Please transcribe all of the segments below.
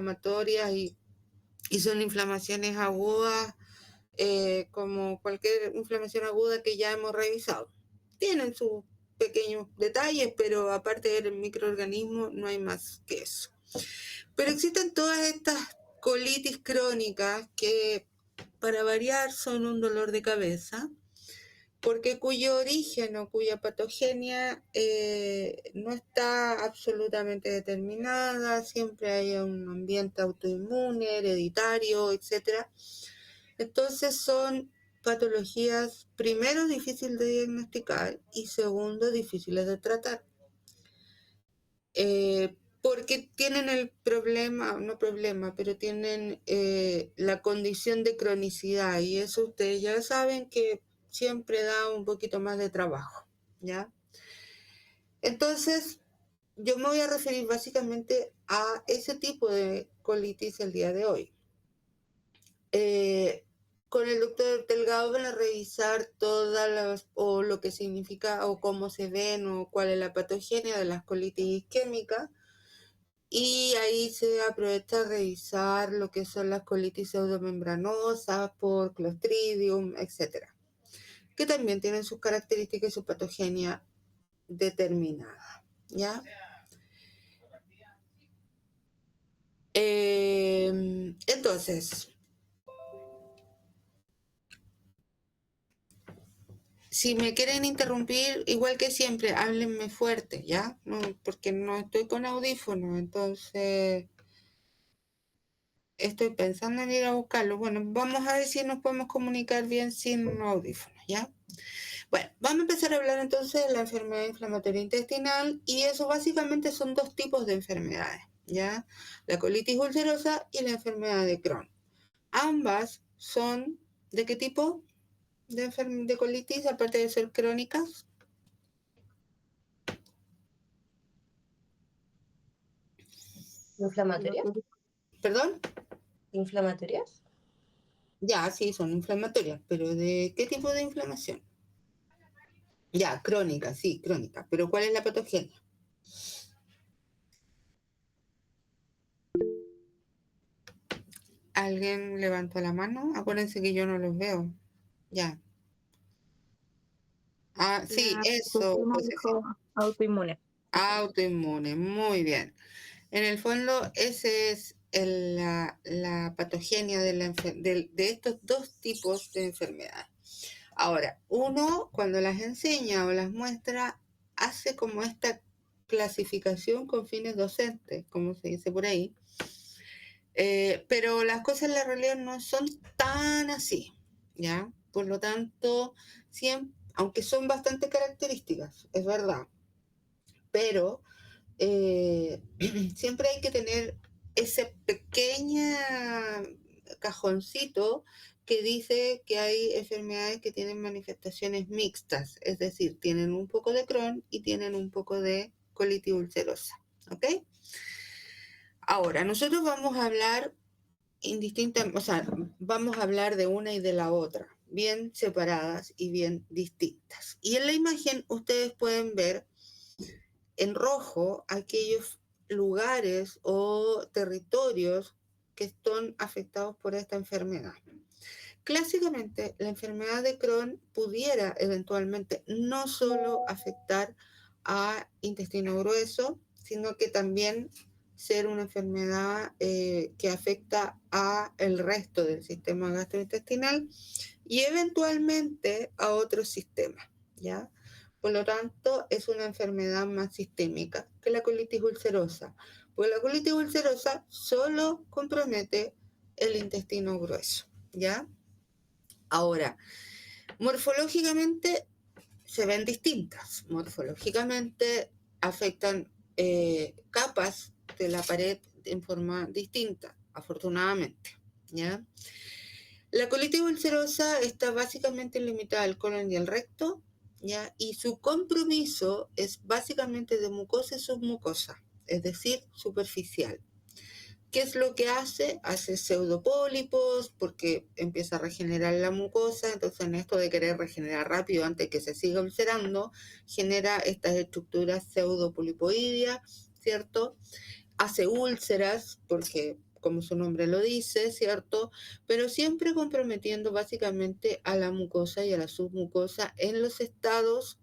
inflamatorias y son inflamaciones agudas, como cualquier inflamación aguda que ya hemos revisado. Tienen sus pequeños detalles, pero aparte del microorganismo no hay más que eso. Pero existen todas estas colitis crónicas que, para variar, son un dolor de cabeza, porque cuyo origen o cuya patogenia no está absolutamente determinada, siempre hay un ambiente autoinmune, hereditario, etc. Entonces son patologías, primero, difíciles de diagnosticar y segundo, difíciles de tratar. Porque tienen el problema, no problema, pero tienen la condición de cronicidad y eso ustedes ya saben que siempre da un poquito más de trabajo, ¿ya? Entonces, yo me voy a referir básicamente a ese tipo de colitis el día de hoy. Con el doctor Delgado van a revisar todas las, o lo que significa, o cómo se ven, o cuál es la patogenia de las colitis isquémicas. Y ahí se aprovecha a revisar lo que son las colitis pseudomembranosas por Clostridium, etc. Que también tienen sus características y su patogenia determinada, ¿ya? Entonces, si me quieren interrumpir, igual que siempre, háblenme fuerte, ¿ya? No, porque no estoy con audífono, entonces estoy pensando en ir a buscarlo. Bueno, vamos a ver si nos podemos comunicar bien sin audífonos, ¿ya? Bueno, vamos a empezar a hablar entonces de la enfermedad inflamatoria intestinal y eso básicamente son dos tipos de enfermedades, ¿ya? La colitis ulcerosa y la enfermedad de Crohn. Ambas son, ¿de qué tipo de colitis, aparte de ser crónicas? ¿Inflamatorias? ¿Perdón? ¿Inflamatorias? Ya, sí, son inflamatorias, pero ¿de qué tipo de inflamación? Ya, crónica, sí, crónica, pero ¿cuál es la patogenia? ¿Alguien levantó la mano? Acuérdense que yo no los veo. Ya. Ah, sí, eso, Josefina. Autoinmune. Autoinmune, muy bien. En el fondo, ese es la patogenia de estos dos tipos de enfermedades. Ahora, uno cuando las enseña o las muestra, hace como esta clasificación con fines docentes, como se dice por ahí, pero las cosas en la realidad no son tan así, ¿ya? Por lo tanto, siempre, aunque son bastante características, es verdad, pero siempre hay que tener ese pequeño cajoncito que dice que hay enfermedades que tienen manifestaciones mixtas, es decir, tienen un poco de Crohn y tienen un poco de colitis ulcerosa, ¿ok? Ahora, nosotros vamos a hablar o sea, vamos a hablar de una y de la otra, bien separadas y bien distintas. Y en la imagen ustedes pueden ver en rojo aquellos lugares o territorios que están afectados por esta enfermedad. Clásicamente, la enfermedad de Crohn pudiera eventualmente no solo afectar a intestino grueso, sino que también ser una enfermedad que afecta a el resto del sistema gastrointestinal y eventualmente a otros sistemas, ¿ya? Por lo tanto, es una enfermedad más sistémica que la colitis ulcerosa, porque la colitis ulcerosa solo compromete el intestino grueso, ¿ya? Ahora, morfológicamente se ven distintas. Morfológicamente afectan capas de la pared en forma distinta, afortunadamente, ¿ya? La colitis ulcerosa está básicamente limitada al colon y al recto, ¿ya? Y su compromiso es básicamente de mucosa y submucosa, es decir, superficial. ¿Qué es lo que hace? Hace pseudopólipos porque empieza a regenerar la mucosa, entonces en esto de querer regenerar rápido antes que se siga ulcerando, genera estas estructuras pseudopolipoideas, ¿cierto? Hace úlceras porque como su nombre lo dice, ¿cierto? Pero siempre comprometiendo básicamente a la mucosa y a la submucosa en los estados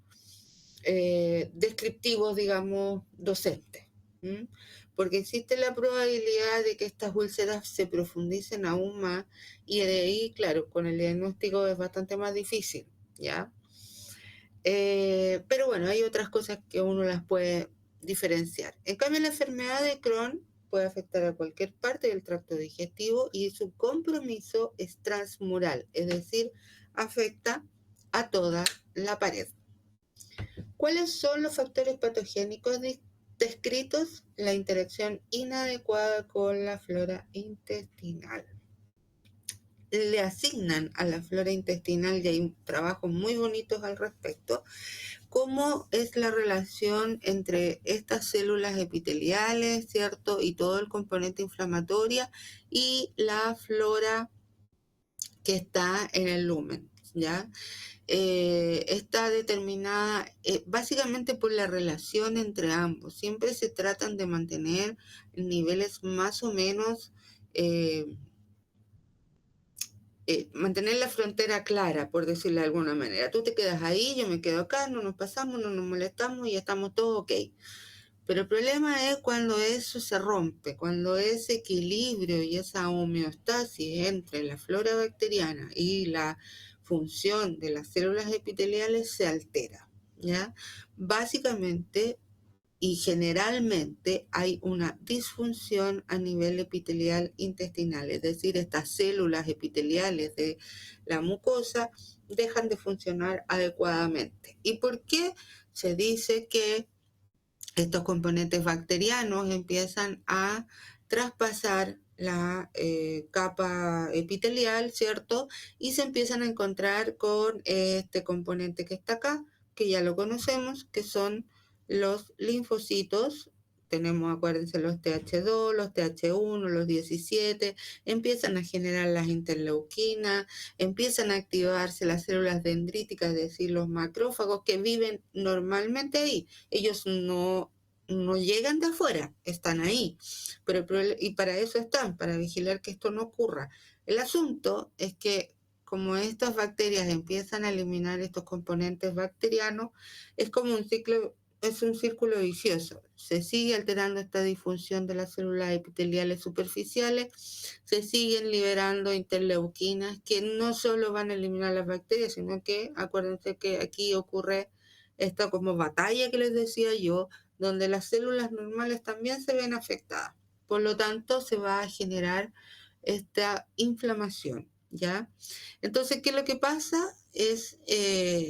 descriptivos, digamos, docentes. ¿M? Porque existe la probabilidad de que estas úlceras se profundicen aún más y de ahí, claro, con el diagnóstico es bastante más difícil, ¿ya? Pero bueno, hay otras cosas que uno las puede diferenciar. En cambio, la enfermedad de Crohn puede afectar a cualquier parte del tracto digestivo y su compromiso es transmural, es decir, afecta a toda la pared. ¿Cuáles son los factores patogénicos descritos? La interacción inadecuada con la flora intestinal. Le asignan a la flora intestinal, y hay trabajos muy bonitos al respecto, cómo es la relación entre estas células epiteliales, ¿cierto? Y todo el componente inflamatorio y la flora que está en el lumen, ¿ya? Está determinada básicamente por la relación entre ambos. Siempre se tratan de mantener niveles más o menos, mantener la frontera clara, por decirlo de alguna manera. Tú te quedas ahí, yo me quedo acá, no nos pasamos, no nos molestamos y estamos todos ok. Pero el problema es cuando eso se rompe, cuando ese equilibrio y esa homeostasis entre la flora bacteriana y la función de las células epiteliales se altera, ¿ya? Básicamente y generalmente hay una disfunción a nivel epitelial intestinal, es decir, estas células epiteliales de la mucosa dejan de funcionar adecuadamente. ¿Y por qué se dice que estos componentes bacterianos empiezan a traspasar la capa epitelial, ¿cierto? Y se empiezan a encontrar con este componente que está acá, que ya lo conocemos, que son los linfocitos. Tenemos, acuérdense, los TH2, los TH1, los 17, empiezan a generar las interleuquinas, empiezan a activarse las células dendríticas, es decir, los macrófagos que viven normalmente ahí. Ellos no llegan de afuera, están ahí. Y para eso están, para vigilar que esto no ocurra. El asunto es que como estas bacterias empiezan a eliminar estos componentes bacterianos, es como un ciclo, es un círculo vicioso. Se sigue alterando esta disfunción de las células epiteliales superficiales, se siguen liberando interleuquinas que no solo van a eliminar las bacterias, sino que acuérdense que aquí ocurre esta como batalla que les decía yo, donde las células normales también se ven afectadas. Por lo tanto, se va a generar esta inflamación, ¿ya? Entonces, ¿qué es lo que pasa? Es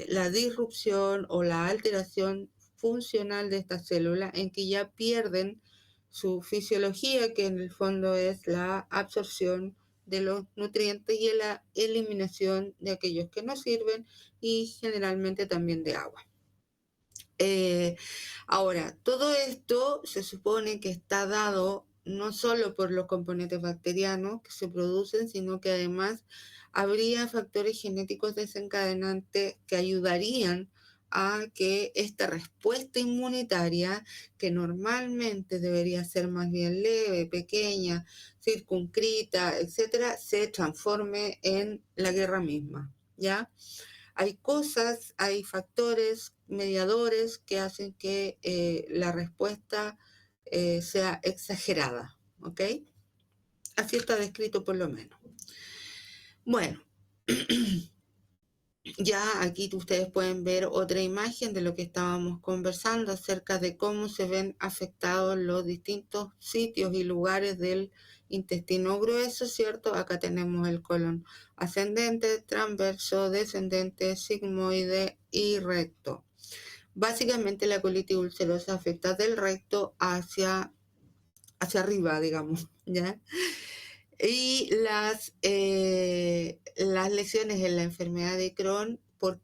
la disrupción o la alteración funcional de estas células en que ya pierden su fisiología, que en el fondo es la absorción de los nutrientes y la eliminación de aquellos que no sirven y generalmente también de agua. Ahora, todo esto se supone que está dado no solo por los componentes bacterianos que se producen, sino que además habría factores genéticos desencadenantes que ayudarían a que esta respuesta inmunitaria, que normalmente debería ser más bien leve, pequeña, circunscrita, etcétera, se transforme en la guerra misma, ¿ya? Hay cosas, hay factores mediadores que hacen que la respuesta sea exagerada, ¿ok? Así está descrito por lo menos. Bueno, ya aquí ustedes pueden ver otra imagen de lo que estábamos conversando acerca de cómo se ven afectados los distintos sitios y lugares del intestino grueso, ¿cierto? Acá tenemos el colon ascendente, transverso, descendente, sigmoide y recto. Básicamente la colitis ulcerosa afecta del recto hacia arriba, digamos, ¿ya? Y las lesiones en la enfermedad de Crohn, por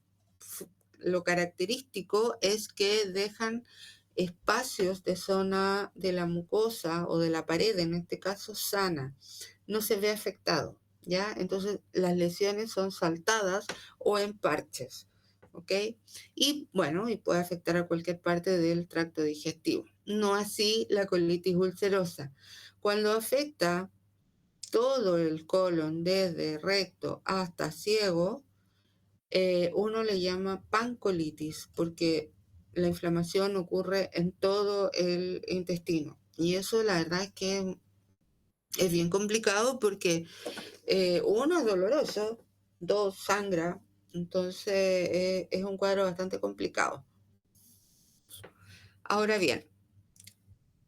lo característico es que dejan espacios de zona de la mucosa o de la pared, en este caso sana, no se ve afectado, ¿ya? Entonces las lesiones son saltadas o en parches, ¿ok? Y bueno, y puede afectar a cualquier parte del tracto digestivo. No así la colitis ulcerosa. Cuando afecta todo el colon, desde recto hasta ciego, uno le llama pancolitis, porque la inflamación ocurre en todo el intestino. Y eso la verdad es que es bien complicado porque uno es doloroso, dos sangra, entonces es un cuadro bastante complicado. Ahora bien,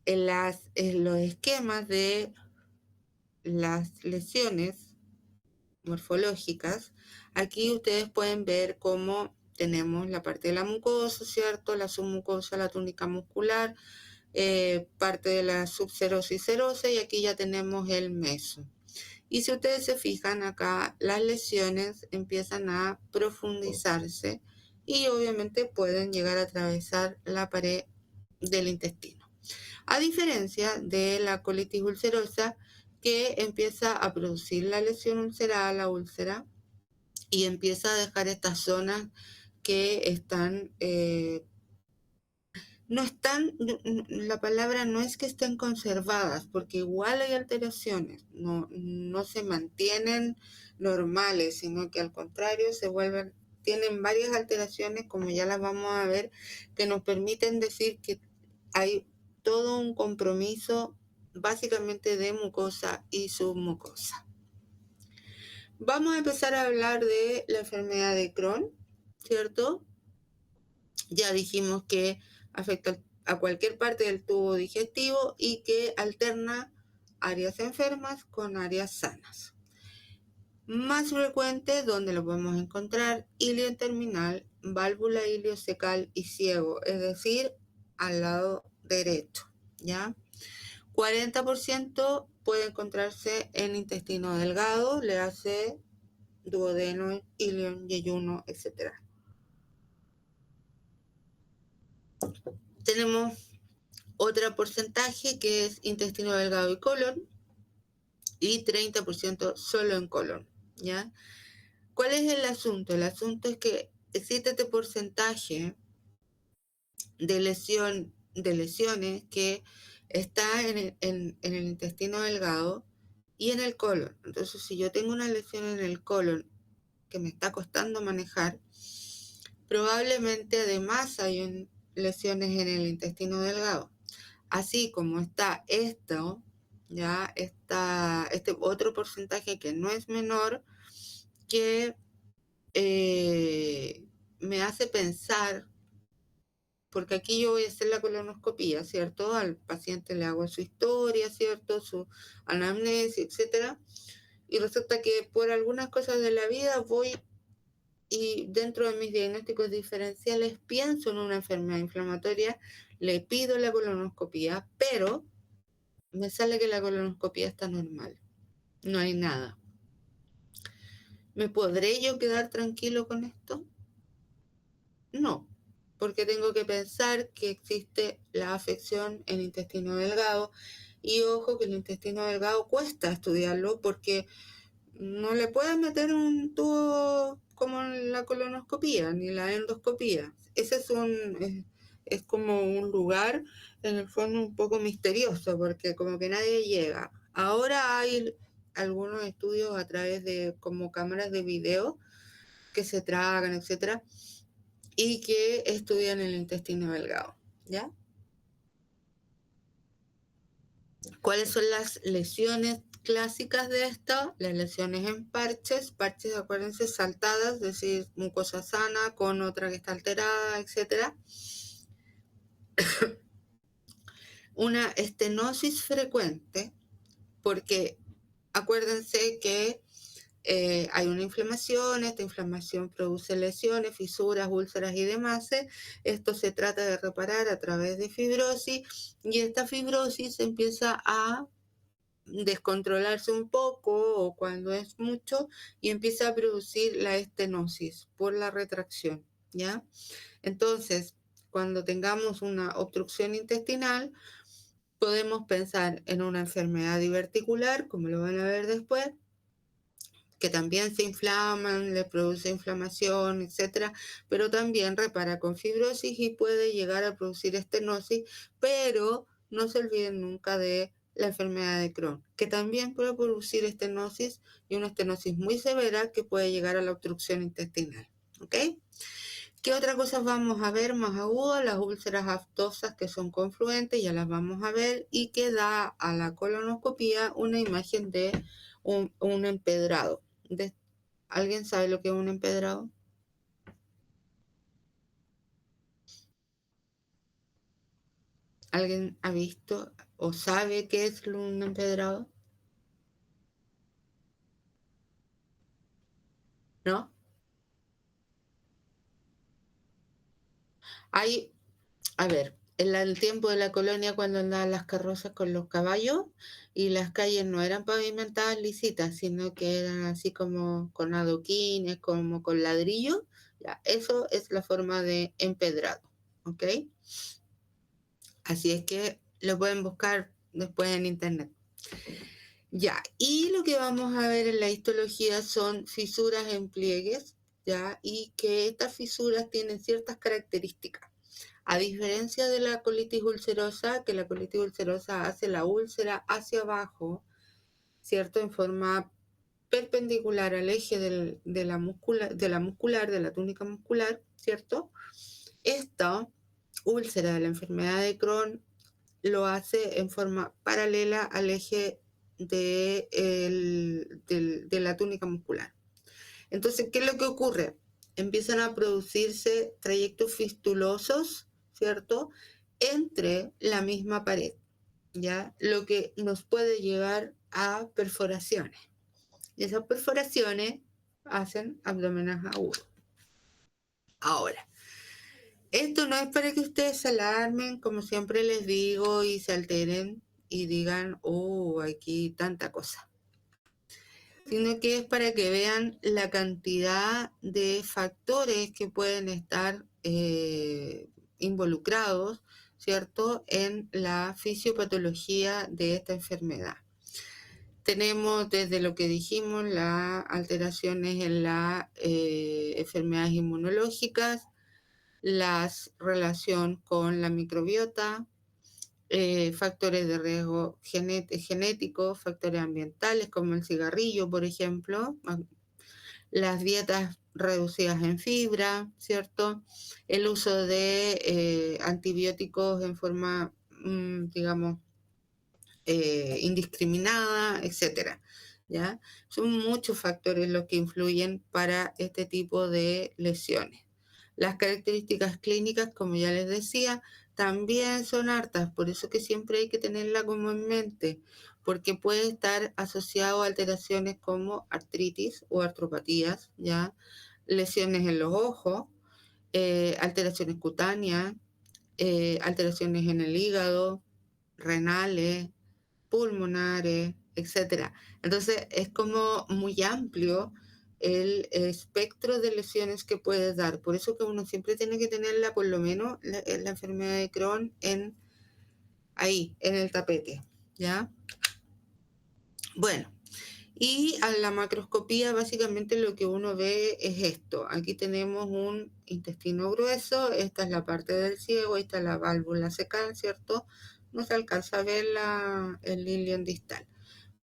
en los esquemas de las lesiones morfológicas, aquí ustedes pueden ver cómo tenemos la parte de la mucosa, ¿cierto? La submucosa, la túnica muscular, parte de la subserosa y serosa, y aquí ya tenemos el meso. Y si ustedes se fijan acá, las lesiones empiezan a profundizarse y obviamente pueden llegar a atravesar la pared del intestino. A diferencia de la colitis ulcerosa, que empieza a producir la lesión ulcerada, la úlcera, y empieza a dejar estas zonas que están no están, la palabra no es que estén conservadas, porque igual hay alteraciones, no se mantienen normales, sino que al contrario se vuelven, tienen varias alteraciones, como ya las vamos a ver, que nos permiten decir que hay todo un compromiso básicamente de mucosa y submucosa. Vamos a empezar a hablar de la enfermedad de Crohn, ¿cierto? Ya dijimos que afecta a cualquier parte del tubo digestivo y que alterna áreas enfermas con áreas sanas. Más frecuente, donde lo podemos encontrar, ilio terminal, válvula iliocecal y ciego, es decir, al lado derecho, ¿ya? 40% puede encontrarse en intestino delgado, le hace duodeno, ilion, yeyuno, etc. Tenemos otro porcentaje que es intestino delgado y colon, y 30% solo en colon, ¿ya? ¿Cuál es el asunto? El asunto es que existe este porcentaje de lesiones que está en el intestino delgado y en el colon. Entonces, si yo tengo una lesión en el colon que me está costando manejar, probablemente además hay lesiones en el intestino delgado. Así como está esto, ya está este otro porcentaje que no es menor, que me hace pensar, porque aquí yo voy a hacer la colonoscopía, ¿cierto? Al paciente le hago su historia, ¿cierto? Su anamnesis, etcétera. Y resulta que por algunas cosas de la vida voy y dentro de mis diagnósticos diferenciales pienso en una enfermedad inflamatoria, le pido la colonoscopía, pero me sale que la colonoscopía está normal, no hay nada. ¿Me podré yo quedar tranquilo con esto? No, porque tengo que pensar que existe la afección en el intestino delgado, y ojo que el intestino delgado cuesta estudiarlo porque no le pueden meter un tubo como en la colonoscopía ni la endoscopía. Ese es como un lugar en el fondo un poco misterioso porque como que nadie llega. Ahora hay algunos estudios a través de como cámaras de video que se tragan, etcétera, y que estudian el intestino delgado, ¿ya? ¿Cuáles son las lesiones clásicas de esto? Las lesiones en parches, acuérdense, saltadas, es decir, mucosa sana con otra que está alterada, etc. Una estenosis frecuente, porque acuérdense que hay una inflamación, esta inflamación produce lesiones, fisuras, úlceras y demás. Esto se trata de reparar a través de fibrosis, y esta fibrosis empieza a descontrolarse un poco o cuando es mucho y empieza a producir la estenosis por la retracción, ¿ya? Entonces, cuando tengamos una obstrucción intestinal, podemos pensar en una enfermedad diverticular, como lo van a ver después, que también se inflaman, le produce inflamación, etcétera, pero también repara con fibrosis y puede llegar a producir estenosis, pero no se olviden nunca de la enfermedad de Crohn, que también puede producir estenosis y una estenosis muy severa que puede llegar a la obstrucción intestinal. ¿Ok? ¿Qué otras cosas vamos a ver más agudas? Las úlceras aftosas que son confluentes, ya las vamos a ver, y que da a la colonoscopía una imagen de un empedrado. ¿Alguien sabe lo que es un empedrado? ¿Alguien ha visto o sabe qué es un empedrado? ¿No? Hay, a ver, en el tiempo de la colonia cuando andaban las carrozas con los caballos y las calles no eran pavimentadas lisitas, sino que eran así como con adoquines, como con ladrillos, ya, eso es la forma de empedrado, ¿ok? Así es que lo pueden buscar después en internet. Ya, y lo que vamos a ver en la histología son fisuras en pliegues, ya, y que estas fisuras tienen ciertas características. A diferencia de la colitis ulcerosa, que la colitis ulcerosa hace la úlcera hacia abajo, ¿cierto? En forma perpendicular al eje de la túnica muscular, ¿cierto? Esta úlcera de la enfermedad de Crohn lo hace en forma paralela al eje de la túnica muscular. Entonces, ¿qué es lo que ocurre? Empiezan a producirse trayectos fistulosos, ¿cierto? Entre la misma pared, ¿ya? Lo que nos puede llevar a perforaciones. Y esas perforaciones hacen abdomenes agudos. Ahora, esto no es para que ustedes se alarmen, como siempre les digo, y se alteren y digan, oh, aquí tanta cosa, sino que es para que vean la cantidad de factores que pueden estar involucrados, ¿cierto?, en la fisiopatología de esta enfermedad. Tenemos desde lo que dijimos, las alteraciones en las enfermedades inmunológicas, la relación con la microbiota, factores de riesgo genéticos, factores ambientales como el cigarrillo, por ejemplo, las dietas reducidas en fibra, ¿cierto? El uso de antibióticos en forma, digamos, indiscriminada, etcétera. ¿Ya? Son muchos factores los que influyen para este tipo de lesiones. Las características clínicas, como ya les decía, también son hartas, por eso que siempre hay que tenerla como en mente, porque puede estar asociado a alteraciones como artritis o artropatías, ¿ya? Lesiones en los ojos, alteraciones cutáneas, alteraciones en el hígado, renales, pulmonares, etcétera. Entonces es como muy amplio el espectro de lesiones que puede dar. Por eso que uno siempre tiene que tenerla, por lo menos, la enfermedad de Crohn ahí, en el tapete, ¿ya? Bueno, y a la macroscopía básicamente lo que uno ve es esto. Aquí tenemos un intestino grueso, esta es la parte del ciego, esta es la válvula secal, ¿cierto? No se alcanza a ver el ilion distal.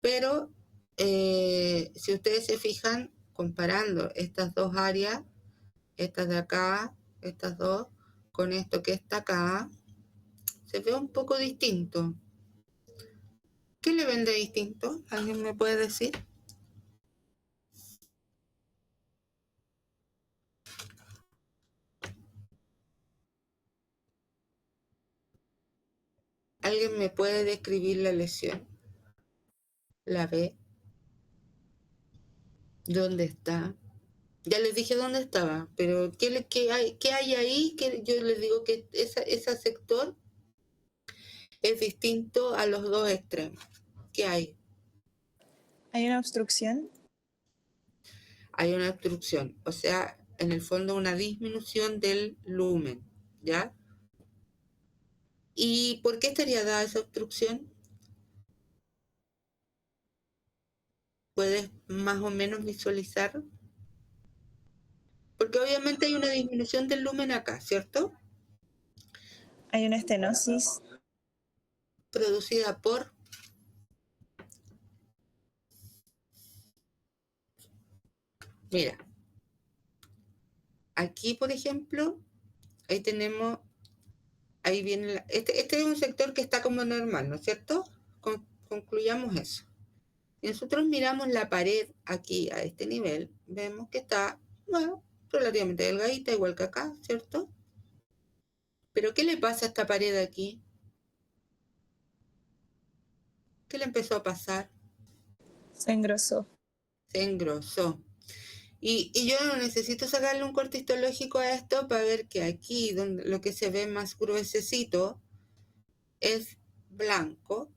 Pero si ustedes se fijan, comparando estas dos áreas, estas de acá, estas dos, con esto que está acá, se ve un poco distinto. ¿Qué le ven de distinto? ¿Alguien me puede decir? ¿Alguien me puede describir la lesión? ¿La ve? ¿Dónde está? Ya les dije dónde estaba, pero ¿qué hay ahí? Que yo les digo que ese sector es distinto a los dos extremos. ¿Qué hay? ¿Hay una obstrucción? Hay una obstrucción, o sea, en el fondo una disminución del lumen, ¿ya? ¿Y por qué estaría dada esa obstrucción? ¿Puedes más o menos visualizar? Porque obviamente hay una disminución del lumen acá, ¿cierto? ¿Hay una estenosis? Producida por Mira, aquí, por ejemplo, ahí tenemos, ahí viene, este es un sector que está como normal, ¿no es cierto? Concluyamos eso. Si nosotros miramos la pared aquí a este nivel, vemos que está, bueno, relativamente delgadita, igual que acá, ¿cierto? Pero ¿qué le pasa a esta pared aquí? ¿Qué le empezó a pasar? Se engrosó. Se engrosó. Y yo no necesito sacarle un corte histológico a esto para ver que aquí, donde lo que se ve más gruesecito, es blanco.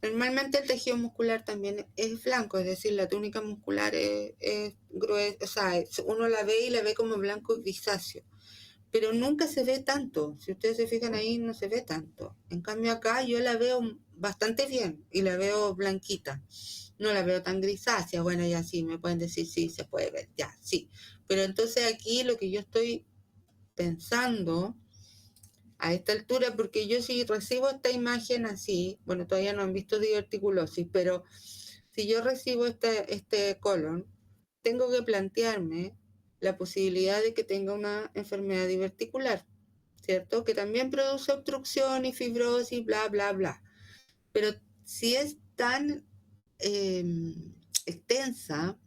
Normalmente el tejido muscular también es blanco, es decir, la túnica muscular es gruesa, o sea, uno la ve y la ve como blanco grisáceo, pero nunca se ve tanto. Si ustedes se fijan ahí, no se ve tanto. En cambio acá yo la veo bastante bien y la veo blanquita. No la veo tan grisácea. Bueno, ya sí, me pueden decir sí, se puede ver, ya, sí. Pero entonces aquí lo que yo estoy pensando a esta altura, porque yo si recibo esta imagen así, bueno, todavía no han visto diverticulosis, pero si yo recibo este colon, tengo que plantearme la posibilidad de que tenga una enfermedad diverticular, ¿cierto? Que también produce obstrucción y fibrosis, bla, bla, bla. Pero si es tan extensa,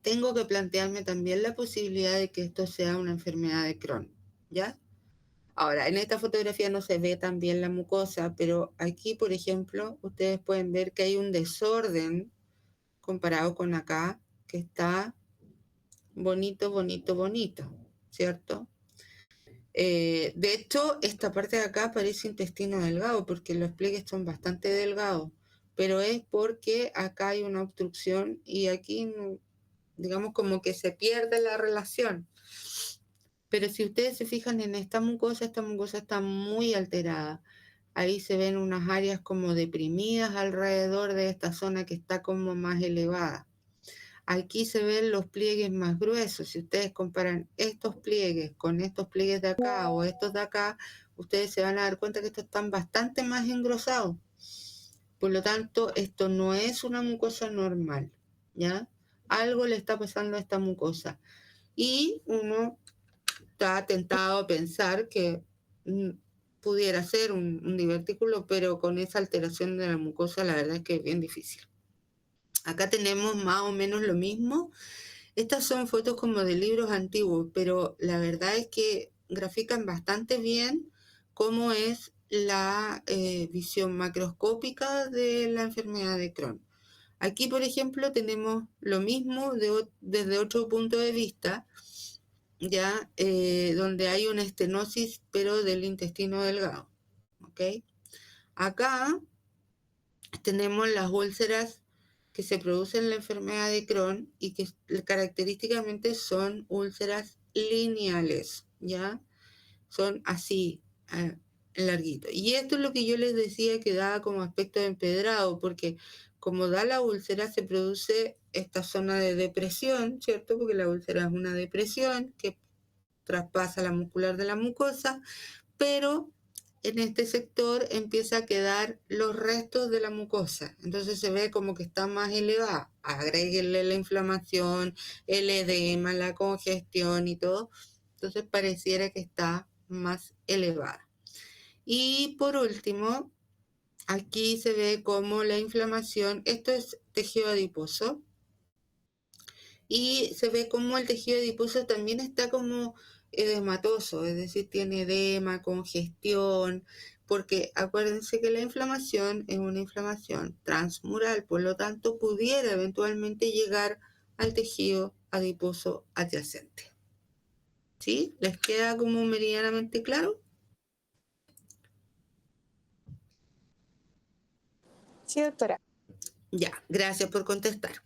tengo que plantearme también la posibilidad de que esto sea una enfermedad de Crohn, ¿ya? Ahora, en esta fotografía no se ve tan bien la mucosa, pero aquí, por ejemplo, ustedes pueden ver que hay un desorden comparado con acá, que está bonito, bonito, bonito, ¿cierto? De hecho, esta parte de acá parece intestino delgado, porque los pliegues son bastante delgados, pero es porque acá hay una obstrucción y aquí, digamos, como que se pierde la relación. Pero si ustedes se fijan en esta mucosa está muy alterada. Ahí se ven unas áreas como deprimidas alrededor de esta zona que está como más elevada. Aquí se ven los pliegues más gruesos. Si ustedes comparan estos pliegues con estos pliegues de acá o estos de acá, ustedes se van a dar cuenta que estos están bastante más engrosados. Por lo tanto, esto no es una mucosa normal, ¿ya? Algo le está pasando a esta mucosa. Y uno está tentado a pensar que pudiera ser un divertículo, pero con esa alteración de la mucosa la verdad es que es bien difícil. Acá tenemos más o menos lo mismo. Estas son fotos como de libros antiguos, pero la verdad es que grafican bastante bien cómo es la visión macroscópica de la enfermedad de Crohn. Aquí, por ejemplo, tenemos lo mismo desde otro punto de vista, ya donde hay una estenosis, pero del intestino delgado. ¿Ok? Acá tenemos las úlceras que se producen en la enfermedad de Crohn y que característicamente son úlceras lineales, ¿ya? Son así, larguitos. Y esto es lo que yo les decía que daba como aspecto de empedrado, porque como da la úlcera se produce esta zona de depresión, ¿cierto? Porque la úlcera es una depresión que traspasa la muscular de la mucosa, pero en este sector empieza a quedar los restos de la mucosa. Entonces se ve como que está más elevada. Agréguenle la inflamación, el edema, la congestión y todo. Entonces pareciera que está más elevada. Y por último, aquí se ve como la inflamación, esto es tejido adiposo, y se ve como el tejido adiposo también está como edematoso, es decir, tiene edema, congestión, porque acuérdense que la inflamación es una inflamación transmural, por lo tanto pudiera eventualmente llegar al tejido adiposo adyacente. ¿Sí? ¿Les queda como meridianamente claro? Sí, doctora. Ya, gracias por contestar.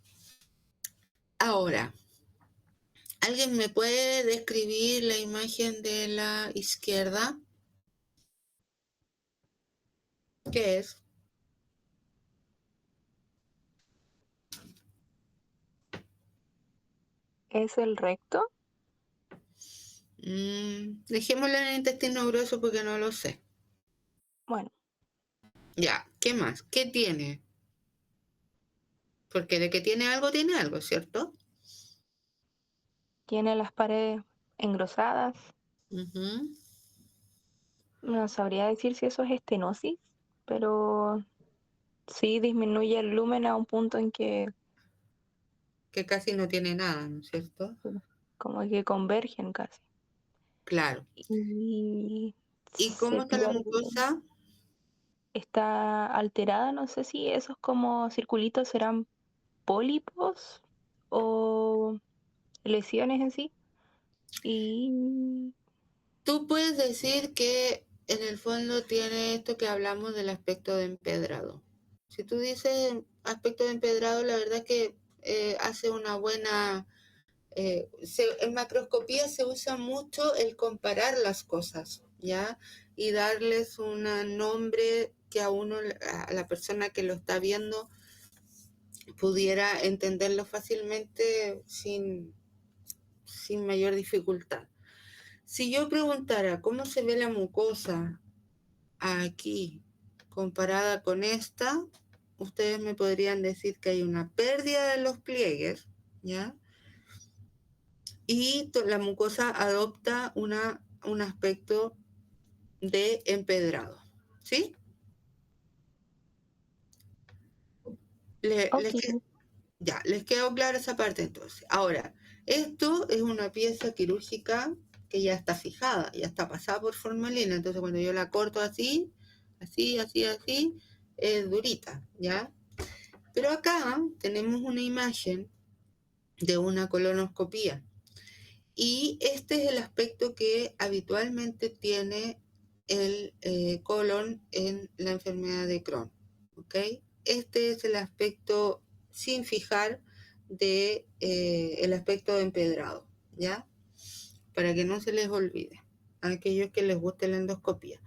Ahora, ¿alguien me puede describir la imagen de la izquierda? ¿Qué es? ¿Es el recto? Dejémoslo en el intestino grueso porque no lo sé. Bueno, Ya, ¿qué más? ¿Qué tiene? Porque de que tiene algo, ¿cierto? tiene las paredes engrosadas. Ujú. No sabría decir si eso es estenosis, pero sí disminuye el lumen a un punto en que Que casi no tiene nada, ¿no es cierto? como que convergen casi. Claro. Y ¿Y se cómo está la pierde, mucosa? está alterada, no sé si esos como circulitos serán pólipos o lesiones en sí. Y Tú puedes decir que en el fondo tiene esto que hablamos del aspecto de empedrado. Si tú dices aspecto de empedrado, la verdad que hace una buena... en macroscopía se usa mucho el comparar las cosas, ¿ya? Y darles un nombre que a uno, a la persona que lo está viendo, pudiera entenderlo fácilmente sin mayor dificultad. Si yo preguntara cómo se ve la mucosa aquí comparada con esta, ustedes me podrían decir que hay una pérdida de los pliegues, ¿ya? Y la mucosa adopta un aspecto de empedrado, ¿sí? ok, Ya, les quedó clara esa parte entonces. Ahora, esto es una pieza quirúrgica que ya está fijada, ya está pasada por formalina, entonces cuando yo la corto así, así, es durita, ¿ya? Pero acá tenemos una imagen de una colonoscopía y este es el aspecto que habitualmente tiene el colon en la enfermedad de Crohn, ¿ok? Este es el aspecto sin fijar de el aspecto de empedrado, ¿ya? Para que no se les olvide a aquellos que les guste la endoscopía.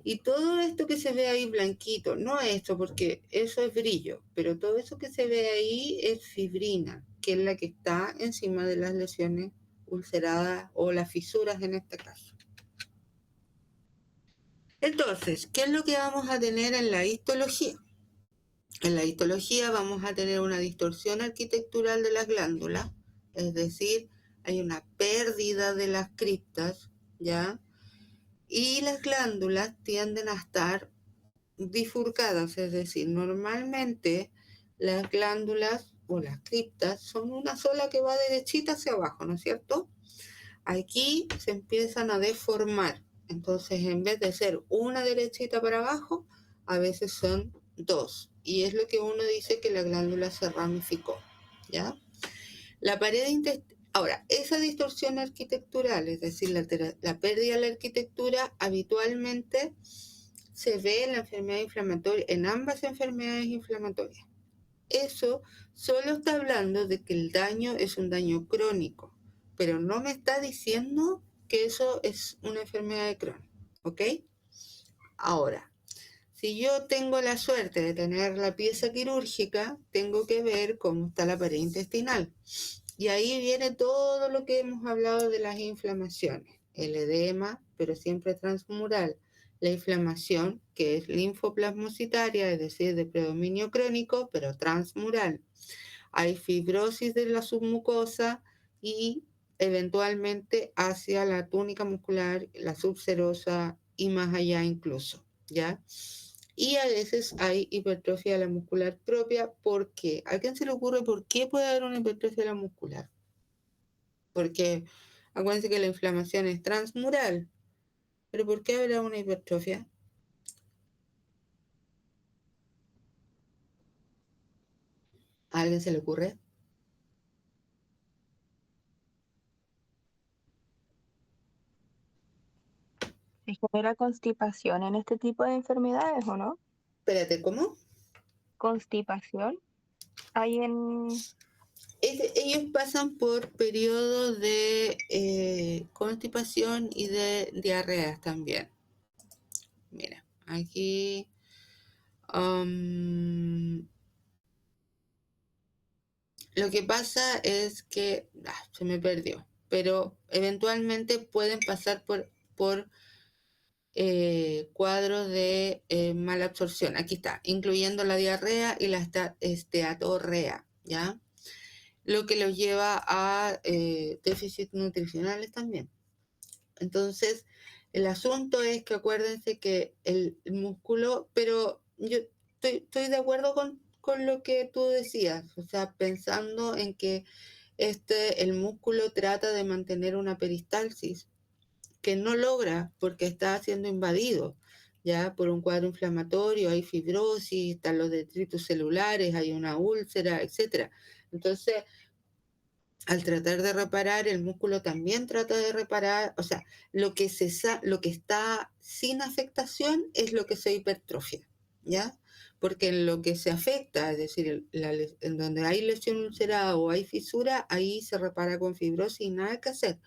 Y todo esto que se ve ahí blanquito, no esto porque eso es brillo, pero todo eso que se ve ahí es fibrina, que es la que está encima de las lesiones ulceradas o las fisuras en este caso. Entonces, ¿qué es lo que vamos a tener en la histología? En la histología vamos a tener una distorsión arquitectural de las glándulas, es decir, hay una pérdida de las criptas, ¿ya? Y las glándulas tienden a estar bifurcadas, es decir, normalmente las glándulas o las criptas son una sola que va derechita hacia abajo, ¿no es cierto? Aquí se empiezan a deformar, entonces en vez de ser una derechita para abajo, a veces son dos, y es lo que uno dice que la glándula se ramificó, ¿ya? La pared intestinal. Ahora, esa distorsión arquitectural, es decir, la pérdida de la arquitectura, habitualmente se ve en la enfermedad inflamatoria, en ambas enfermedades inflamatorias. Eso solo está hablando de que el daño es un daño crónico, pero no me está diciendo que eso es una enfermedad de Crohn, ¿ok? Ahora, si yo tengo la suerte de tener la pieza quirúrgica, tengo que ver cómo está la pared intestinal. Y ahí viene todo lo que hemos hablado de las inflamaciones, el edema, pero siempre transmural, la inflamación, que es linfoplasmocitaria, es decir, de predominio crónico, pero transmural. Hay fibrosis de la submucosa y eventualmente hacia la túnica muscular, la subserosa y más allá incluso, ¿ya? Y a veces hay hipertrofia de la muscular propia. ¿Por qué? ¿A quién se le ocurre por qué puede haber una hipertrofia de la muscular? Porque acuérdense que la inflamación es transmural. ¿Pero por qué habrá una hipertrofia? ¿A alguien se le ocurre? ¿se genera constipación en este tipo de enfermedades o no? Espérate, ¿cómo? Constipación. Hay en... Ellos pasan por periodos de constipación y de diarreas también. Mira, aquí lo que pasa es que se me perdió, pero eventualmente pueden pasar por cuadros de mala absorción. Aquí está, incluyendo la diarrea y la esteatorrea, ¿ya? lo que los lleva a déficits nutricionales también. Entonces, el asunto es que acuérdense que el músculo, pero yo estoy de acuerdo con lo que tú decías, o sea, pensando en que el músculo trata de mantener una peristalsis que no logra porque está siendo invadido ya por un cuadro inflamatorio, hay fibrosis, están los detritos celulares, hay una úlcera, etcétera. Entonces, al tratar de reparar, el músculo también trata de reparar, o sea, lo que está sin afectación es lo que se hipertrofia, ¿ya? Porque en lo que se afecta, es decir, en donde hay lesión ulcerada o hay fisura, ahí se repara con fibrosis y nada que hacer.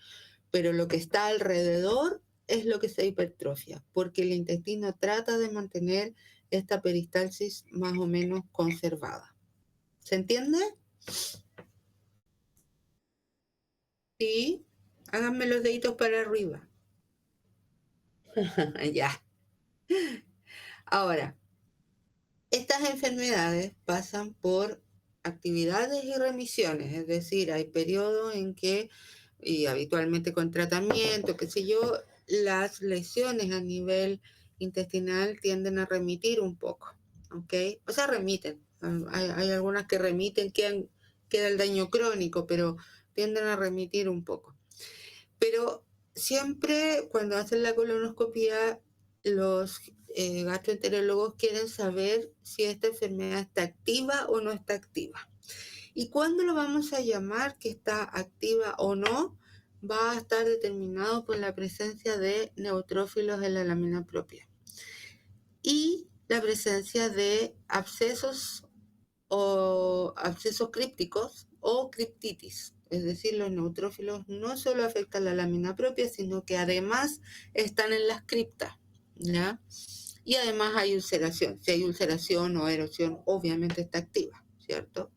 Pero lo que está alrededor es lo que se hipertrofia, porque el intestino trata de mantener esta peristalsis más o menos conservada. ¿Se entiende? Sí, háganme los deditos para arriba. Ya. Ahora, estas enfermedades pasan por actividades y remisiones, es decir, hay periodos en que, y habitualmente con tratamiento, qué sé yo, las lesiones a nivel intestinal tienden a remitir un poco, ¿ok? O sea, remiten. Hay algunas que remiten, queda el daño crónico, pero tienden a remitir un poco. Pero siempre cuando hacen la colonoscopia, los gastroenterólogos quieren saber si esta enfermedad está activa o no está activa. ¿Y cuándo lo vamos a llamar que está activa o no? Va a estar determinado por la presencia de neutrófilos en la lámina propia y la presencia de abscesos o abscesos crípticos o criptitis. Es decir, los neutrófilos no solo afectan la lámina propia, sino que además están en las criptas, ¿ya? Y además hay ulceración. Si hay ulceración o erosión, obviamente está activa, ¿cierto?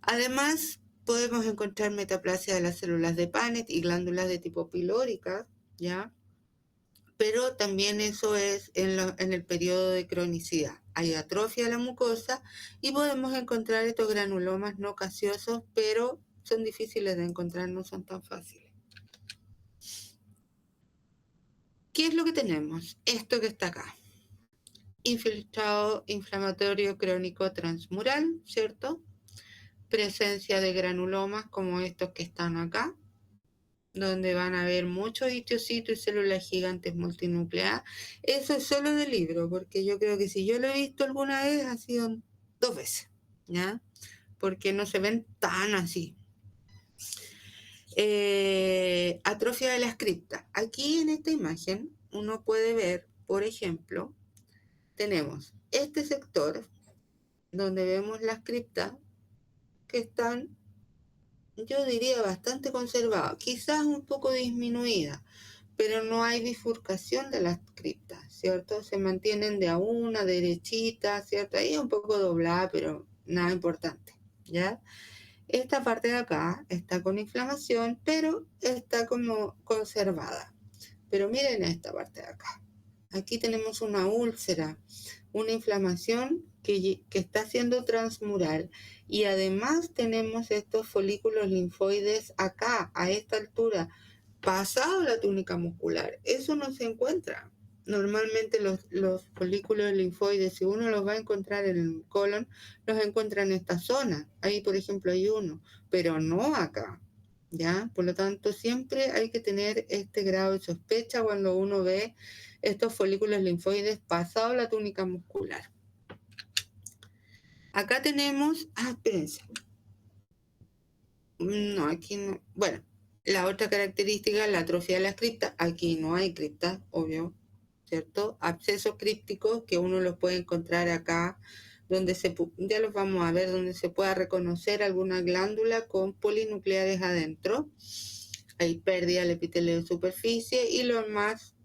Además, podemos encontrar metaplasia de las células de Paneth y glándulas de tipo pilóricas, ¿ya? Pero también eso es en el periodo de cronicidad. Hay atrofia de la mucosa y podemos encontrar estos granulomas no caseosos, pero son difíciles de encontrar, no son tan fáciles. ¿Qué es lo que tenemos? Esto que está acá. Infiltrado inflamatorio crónico transmural, ¿cierto? Presencia de granulomas como estos que están acá, donde van a haber muchos histocitos y células gigantes multinucleadas. Eso es solo del libro, porque yo creo que si yo lo he visto alguna vez, ha sido 2 veces, ¿ya? Porque no se ven tan así. Atrofia de las criptas. Aquí en esta imagen uno puede ver, por ejemplo, tenemos este sector donde vemos las criptas que están, yo diría, bastante conservadas, quizás un poco disminuidas, pero no hay bifurcación de las criptas, ¿cierto? Se mantienen de a una, derechita, ¿cierto? Ahí un poco doblada, pero nada importante, ¿ya? Esta parte de acá está con inflamación, pero está como conservada. Pero miren esta parte de acá. Aquí tenemos una úlcera, una inflamación que está siendo transmural. Y además tenemos estos folículos linfoides acá, a esta altura, pasado la túnica muscular. Eso no se encuentra. Normalmente los folículos linfoides, si uno los va a encontrar en el colon, los encuentra en esta zona. Ahí, por ejemplo, hay uno, pero no acá. ¿Ya? Por lo tanto, siempre hay que tener este grado de sospecha cuando uno ve estos folículos linfoides pasado la túnica muscular. Acá tenemos, espérense. No, aquí no. Bueno, la otra característica es la atrofia de las criptas. Aquí no hay criptas, obvio, ¿cierto? Abscesos crípticos que uno los puede encontrar acá, donde ya los vamos a ver, donde se pueda reconocer alguna glándula con polinucleares adentro. Hay pérdida del epitelio de superficie y lo más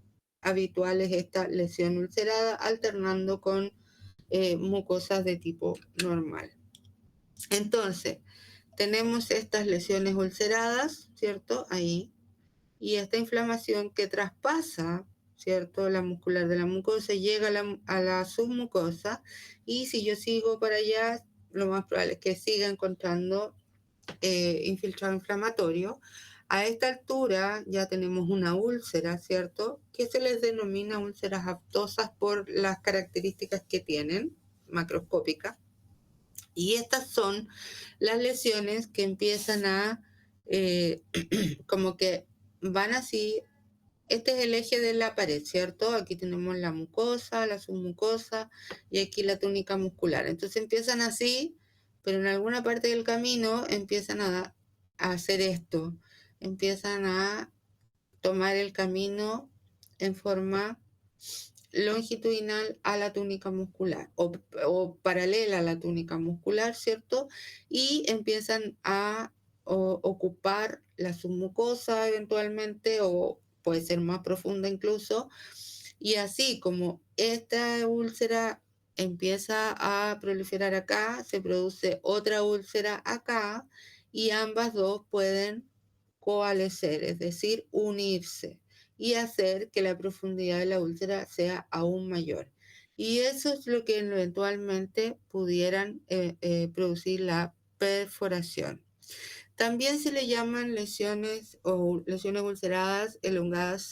habitual es esta lesión ulcerada alternando con mucosas de tipo normal. Entonces, tenemos estas lesiones ulceradas, ¿cierto? Ahí. Y esta inflamación que traspasa, ¿cierto? La muscular de la mucosa llega a la submucosa y si yo sigo para allá, lo más probable es que siga encontrando infiltrado inflamatorio. A esta altura ya tenemos una úlcera, ¿cierto? Que se les denomina úlceras aftosas por las características que tienen, macroscópicas. Y estas son las lesiones que empiezan a, como que van así. Este es el eje de la pared, ¿cierto? Aquí tenemos la mucosa, la submucosa y aquí la túnica muscular. Entonces empiezan así, pero en alguna parte del camino empiezan a hacer esto. Empiezan a tomar el camino en forma longitudinal a la túnica muscular o paralela a la túnica muscular, ¿cierto? Y empiezan a ocupar la submucosa eventualmente o puede ser más profunda incluso. Y así como esta úlcera empieza a proliferar acá, se produce otra úlcera acá y ambas dos pueden coalescer, es decir, unirse y hacer que la profundidad de la úlcera sea aún mayor. Y eso es lo que eventualmente pudieran producir la perforación. También se le llaman lesiones o lesiones ulceradas elongadas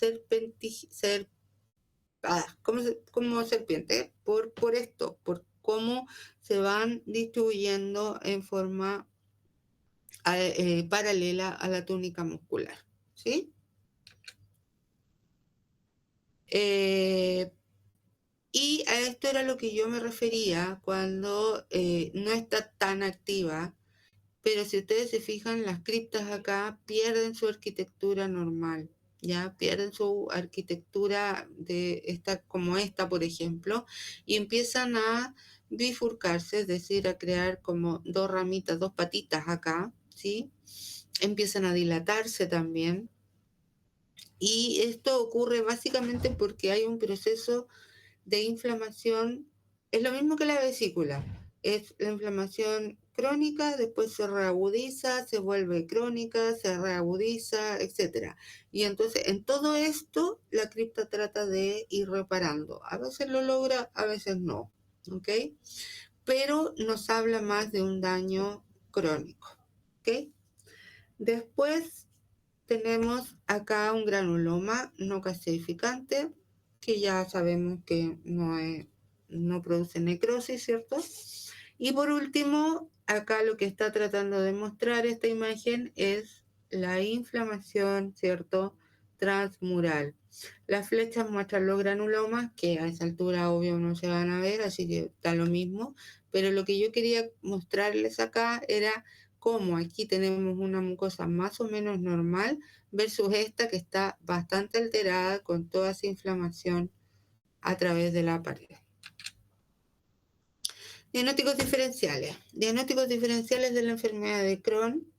como serpiente, por esto, por cómo se van distribuyendo en forma paralela a la túnica muscular, ¿sí? Y a esto era lo que yo me refería cuando no está tan activa, pero si ustedes se fijan, las criptas acá pierden su arquitectura normal, ya pierden su arquitectura de esta, como esta, por ejemplo, y empiezan a bifurcarse, es decir, a crear como dos ramitas, dos patitas acá, ¿sí? Empiezan a dilatarse también. Y esto ocurre básicamente porque hay un proceso de inflamación, es lo mismo que la vesícula, es la inflamación crónica, después se reagudiza, se vuelve crónica, se reagudiza, etc. Y entonces en todo esto la cripta trata de ir reparando. A veces lo logra, a veces no, ¿ok? Pero nos habla más de un daño crónico, ¿ok? Después tenemos acá un granuloma no calcificante, que ya sabemos que no produce necrosis, ¿cierto? Y por último, acá lo que está tratando de mostrar esta imagen es la inflamación, ¿cierto? Transmural. Las flechas muestran los granulomas, que a esa altura obvio no se van a ver, así que está lo mismo. Pero lo que yo quería mostrarles acá era cómo aquí tenemos una mucosa más o menos normal versus esta que está bastante alterada con toda esa inflamación a través de la pared. Diagnósticos diferenciales. Diagnósticos diferenciales de la enfermedad de Crohn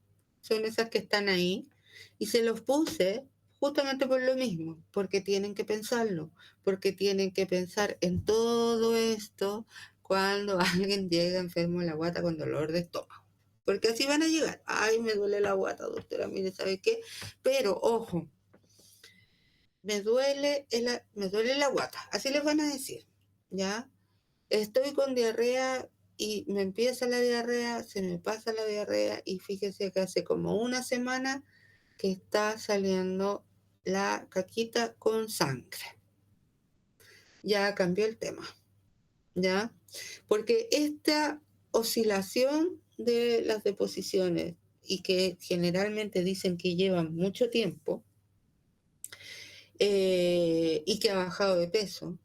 son esas que están ahí y se los puse justamente por lo mismo, porque tienen que pensarlo, porque tienen que pensar en todo esto cuando alguien llega enfermo de la guata con dolor de estómago. Porque así van a llegar. Ay, me duele la guata, doctora, mire, ¿sabe qué? Pero, ojo, me duele la guata. Así les van a decir, ¿ya? Estoy con diarrea y me empieza la diarrea, se me pasa la diarrea y fíjese que hace como una semana que está saliendo la caquita con sangre. Ya cambió el tema, ¿ya? Porque esta oscilación de las deposiciones y que generalmente dicen que llevan mucho tiempo y que ha bajado de peso,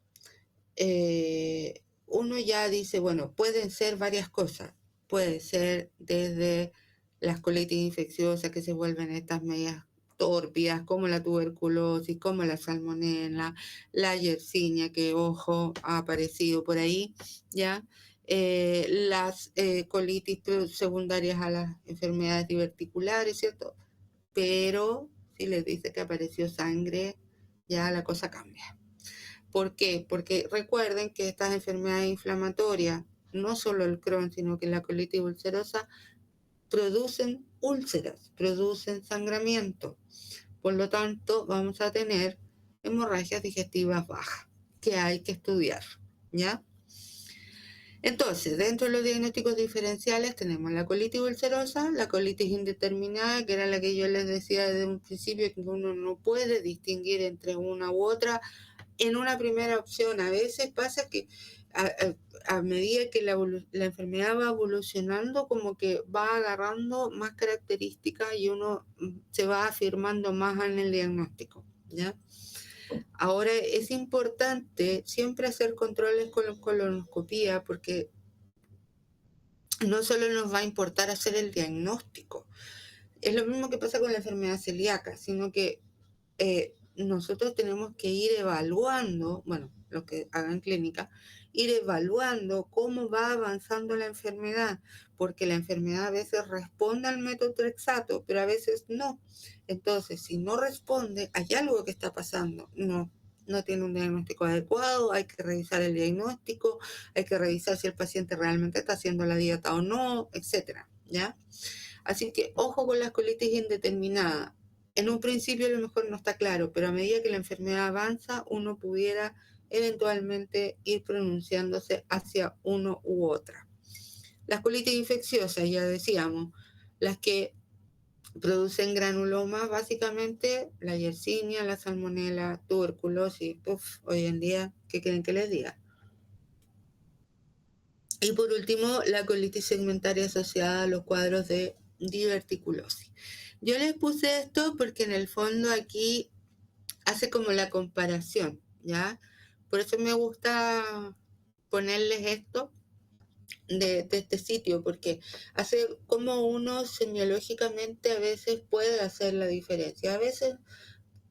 uno ya dice, bueno, pueden ser varias cosas. Puede ser desde las colitis infecciosas que se vuelven estas medias tórpidas, como la tuberculosis, como la salmonela, la yersinia, que ojo, ha aparecido por ahí, ¿ya? Las colitis secundarias a las enfermedades diverticulares, ¿cierto? Pero si les dice que apareció sangre, ya la cosa cambia. ¿Por qué? Porque recuerden que estas enfermedades inflamatorias, no solo el Crohn, sino que la colitis ulcerosa, producen úlceras, producen sangramiento. Por lo tanto, vamos a tener hemorragias digestivas bajas, que hay que estudiar, ¿ya? Entonces, dentro de los diagnósticos diferenciales tenemos la colitis ulcerosa, la colitis indeterminada, que era la que yo les decía desde un principio, que uno no puede distinguir entre una u otra. En una primera opción, a veces pasa que a medida que la enfermedad va evolucionando, como que va agarrando más características y uno se va afirmando más en el diagnóstico, ¿ya? Ahora es importante siempre hacer controles con colonoscopía porque no solo nos va a importar hacer el diagnóstico, es lo mismo que pasa con la enfermedad celíaca, sino que nosotros tenemos que ir evaluando, bueno, los que hagan clínica, ir evaluando cómo va avanzando la enfermedad, porque la enfermedad a veces responde al metotrexato, pero a veces no. Entonces, si no responde, hay algo que está pasando, no tiene un diagnóstico adecuado, hay que revisar el diagnóstico, hay que revisar si el paciente realmente está haciendo la dieta o no, etcétera, ¿ya? Así que ojo con la colitis indeterminada. En un principio a lo mejor no está claro, pero a medida que la enfermedad avanza, uno pudiera eventualmente ir pronunciándose hacia uno u otra. Las colitis infecciosas, ya decíamos, las que producen granulomas, básicamente la yersinia, la salmonela, tuberculosis. Hoy en día, ¿qué quieren que les diga? Y por último, la colitis segmentaria asociada a los cuadros de diverticulosis. Yo les puse esto porque en el fondo aquí hace como la comparación, ¿ya? Por eso me gusta ponerles esto de este sitio, porque hace como uno semiológicamente a veces puede hacer la diferencia. A veces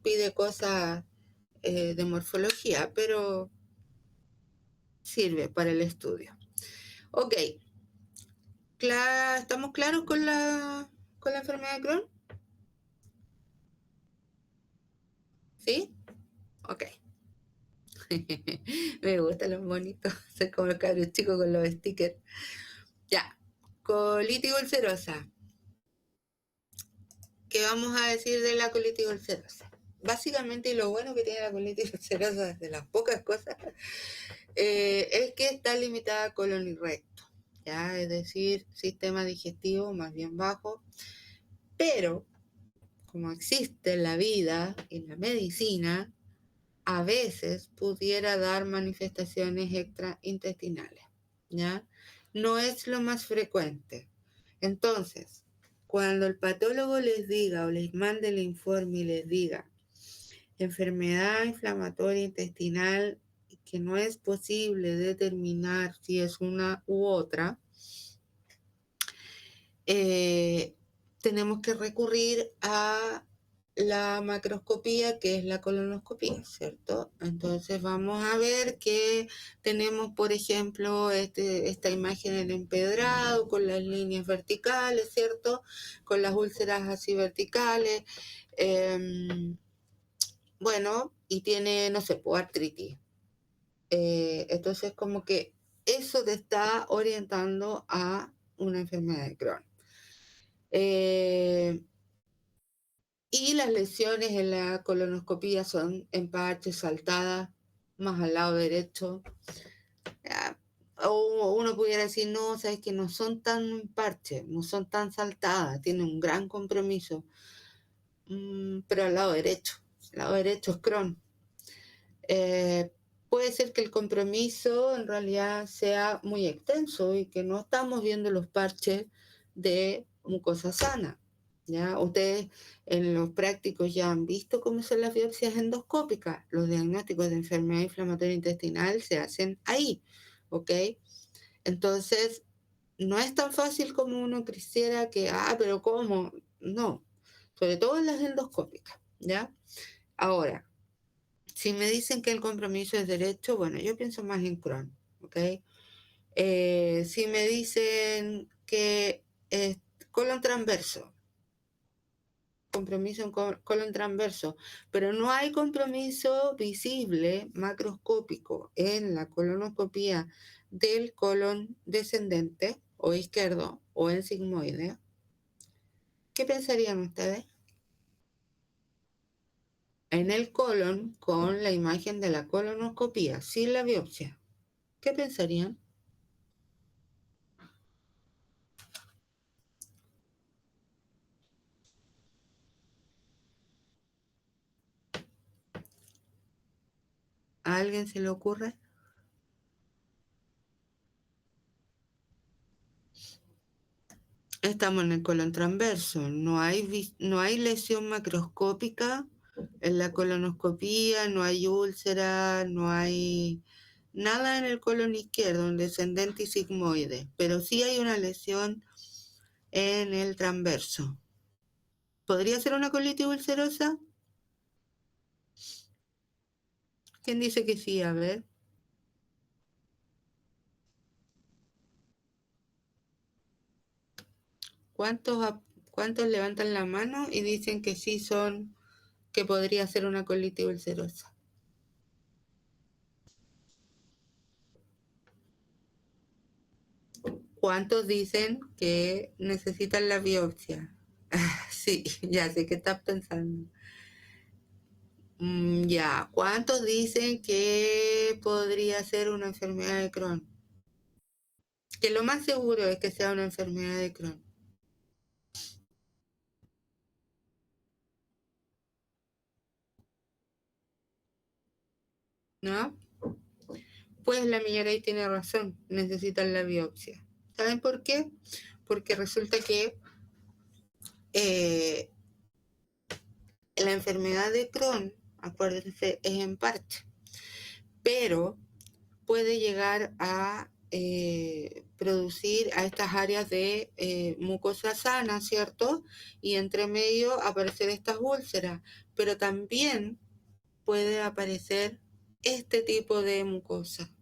pide cosas de morfología, pero sirve para el estudio. Ok, ¿estamos claros con la enfermedad de Crohn? ¿Sí? Ok. Me gustan los bonitos. Soy como los cabros chicos con los stickers. Ya. Colitis ulcerosa. ¿Qué vamos a decir de la colitis ulcerosa? Básicamente, lo bueno que tiene la colitis ulcerosa, de las pocas cosas, es que está limitada a colon y recto. ¿Ya? Es decir, sistema digestivo más bien bajo. Pero, como existe la vida y la medicina, a veces pudiera dar manifestaciones extraintestinales, ¿ya? No es lo más frecuente. Entonces, cuando el patólogo les diga o les mande el informe y les diga enfermedad inflamatoria intestinal que no es posible determinar si es una u otra, tenemos que recurrir a la macroscopía, que es la colonoscopía, ¿cierto? Entonces vamos a ver que tenemos, por ejemplo, esta imagen en empedrado con las líneas verticales, ¿cierto? Con las úlceras así verticales. Bueno, y tiene, no sé, artritis. Entonces como que eso te está orientando a una enfermedad de Crohn. Y las lesiones en la colonoscopía son en parches saltadas, más al lado derecho. O uno pudiera decir, no, sabes que no son tan parches, no son tan saltadas, tienen un gran compromiso. Pero al lado derecho es Crohn. Puede ser que el compromiso en realidad sea muy extenso y que no estamos viendo los parches de mucosa sana. ¿Ya? Ustedes en los prácticos ya han visto cómo son las biopsias endoscópicas. Los diagnósticos de enfermedad inflamatoria intestinal se hacen ahí, ¿ok? Entonces, no es tan fácil como uno quisiera que, pero ¿cómo? No, sobre todo en las endoscópicas, ¿ya? Ahora, si me dicen que el compromiso es derecho, bueno, yo pienso más en Crohn, ¿ok? Si me dicen que es colon transverso, compromiso en colon transverso, pero no hay compromiso visible macroscópico en la colonoscopía del colon descendente o izquierdo o en sigmoide, ¿qué pensarían ustedes? En el colon con la imagen de la colonoscopía, sin la biopsia, ¿qué pensarían? alguien se le ocurre? Estamos en el colon transverso, no hay lesión macroscópica en la colonoscopía, no hay úlcera, no hay nada en el colon izquierdo, en descendente y sigmoide, pero sí hay una lesión en el transverso. ¿Podría ser una colitis ulcerosa? ¿Quién dice que sí? A ver. ¿Cuántos levantan la mano y dicen que sí que podría ser una colitis ulcerosa? ¿Cuántos dicen que necesitan la biopsia? Sí, ya sé que estás pensando. Ya, ¿cuántos dicen que podría ser una enfermedad de Crohn? Que lo más seguro es que sea una enfermedad de Crohn. ¿No? Pues la Millaray tiene razón, necesitan la biopsia. ¿Saben por qué? Porque resulta que la enfermedad de Crohn, acuérdense, es en parche, pero puede llegar a producir a estas áreas de mucosa sana, ¿cierto? Y entre medio aparecer estas úlceras, pero también puede aparecer este tipo de mucosa,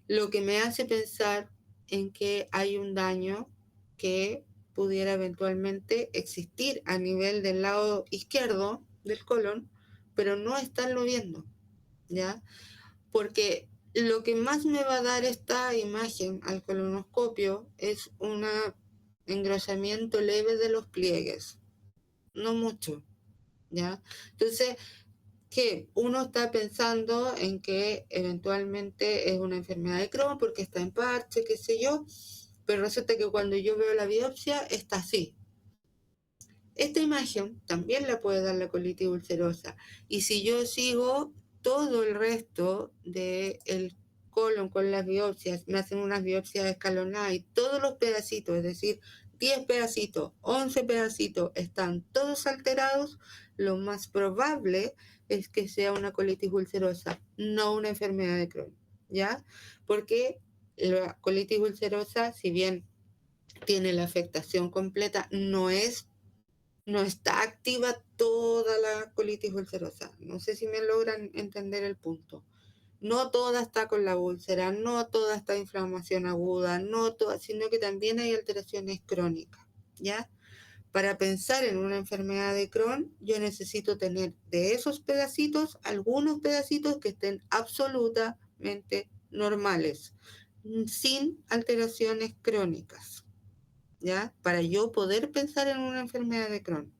lo que me hace pensar en que hay un daño que pudiera eventualmente existir a nivel del lado izquierdo del colon, pero no estarlo viendo, ¿ya? Porque lo que más me va a dar esta imagen al colonoscopio es un engrosamiento leve de los pliegues, no mucho, ¿ya? Entonces, que uno está pensando en que eventualmente es una enfermedad de Crohn porque está en parche, qué sé yo, pero resulta que cuando yo veo la biopsia está así. Esta imagen también la puede dar la colitis ulcerosa. Y si yo sigo todo el resto del colon con las biopsias, me hacen unas biopsias escalonadas y todos los pedacitos, es decir, 10 pedacitos, 11 pedacitos, están todos alterados, lo más probable es que sea una colitis ulcerosa, no una enfermedad de Crohn, ¿ya? Porque la colitis ulcerosa, si bien tiene la afectación completa, no está activa toda la colitis ulcerosa. No sé si me logran entender el punto. No toda está con la úlcera, no toda está inflamación aguda, no toda, sino que también hay alteraciones crónicas, ¿ya? Para pensar en una enfermedad de Crohn, yo necesito tener de esos pedacitos, algunos pedacitos que estén absolutamente normales, sin alteraciones crónicas, ¿ya? Para yo poder pensar en una enfermedad de Crohn.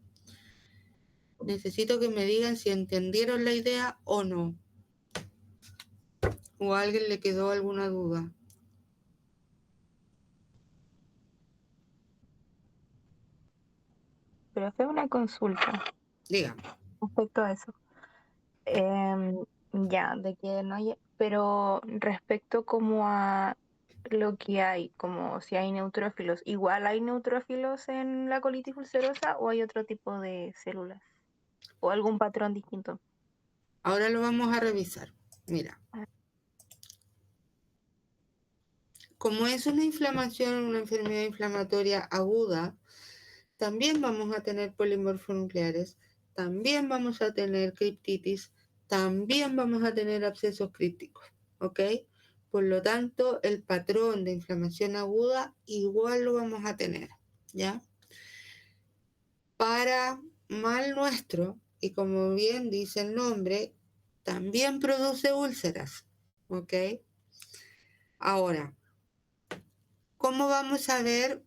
Necesito que me digan si entendieron la idea o no. ¿O a alguien le quedó alguna duda? Pero hacer una consulta Dígame. respecto a eso. Em, ya, de que no hay, pero respecto como a lo que hay, como si hay neutrófilos, ¿igual hay neutrófilos en la colitis ulcerosa o hay otro tipo de células? ¿O algún patrón distinto? Ahora lo vamos a revisar. Mira, como es una inflamación, una enfermedad inflamatoria aguda, también vamos a tener polimorfonucleares, también vamos a tener criptitis, también vamos a tener abscesos crípticos, ¿ok? Por lo tanto, el patrón de inflamación aguda igual lo vamos a tener, ¿ya? Para mal nuestro, y como bien dice el nombre, también produce úlceras, ¿ok? Ahora, ¿cómo vamos a ver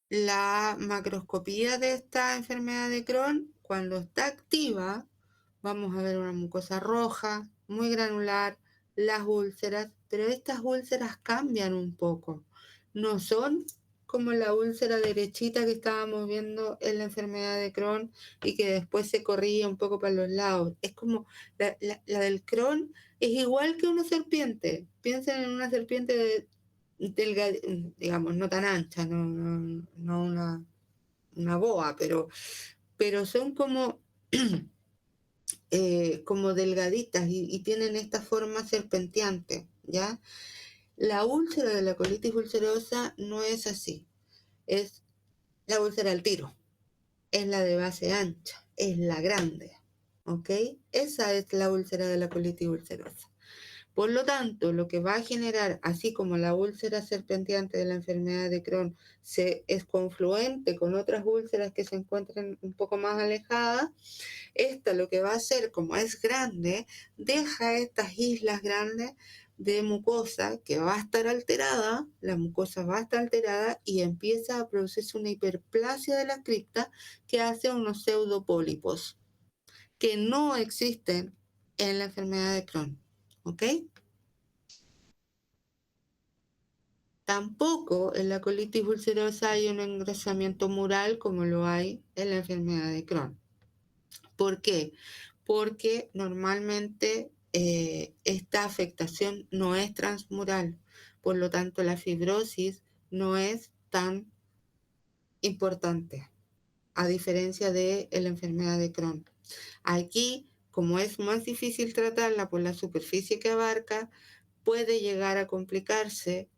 la macroscopía de esta enfermedad de Crohn? Cuando está activa, vamos a ver una mucosa roja, muy granular, las úlceras, pero estas úlceras cambian un poco. No son como la úlcera derechita que estábamos viendo en la enfermedad de Crohn y que después se corría un poco para los lados. Es como la del Crohn es igual que una serpiente. Piensen en una serpiente delgada, digamos, no tan ancha, no una boa, pero son como, como delgaditas y tienen esta forma serpenteante, ¿ya? La úlcera de la colitis ulcerosa no es así, es la úlcera al tiro, es la de base ancha, es la grande, ¿ok? Esa es la úlcera de la colitis ulcerosa. Por lo tanto, lo que va a generar, así como la úlcera serpenteante de la enfermedad de Crohn es confluente con otras úlceras que se encuentran un poco más alejadas, esta lo que va a hacer, como es grande, deja estas islas grandes de mucosa que va a estar alterada, la mucosa va a estar alterada y empieza a producirse una hiperplasia de la cripta que hace unos pseudopólipos que no existen en la enfermedad de Crohn, ¿ok? Tampoco en la colitis ulcerosa hay un engrosamiento mural como lo hay en la enfermedad de Crohn. ¿Por qué? Porque normalmente esta afectación no es transmural, por lo tanto la fibrosis no es tan importante, a diferencia de la enfermedad de Crohn. Aquí, como es más difícil tratarla por la superficie que abarca, puede llegar a complicarse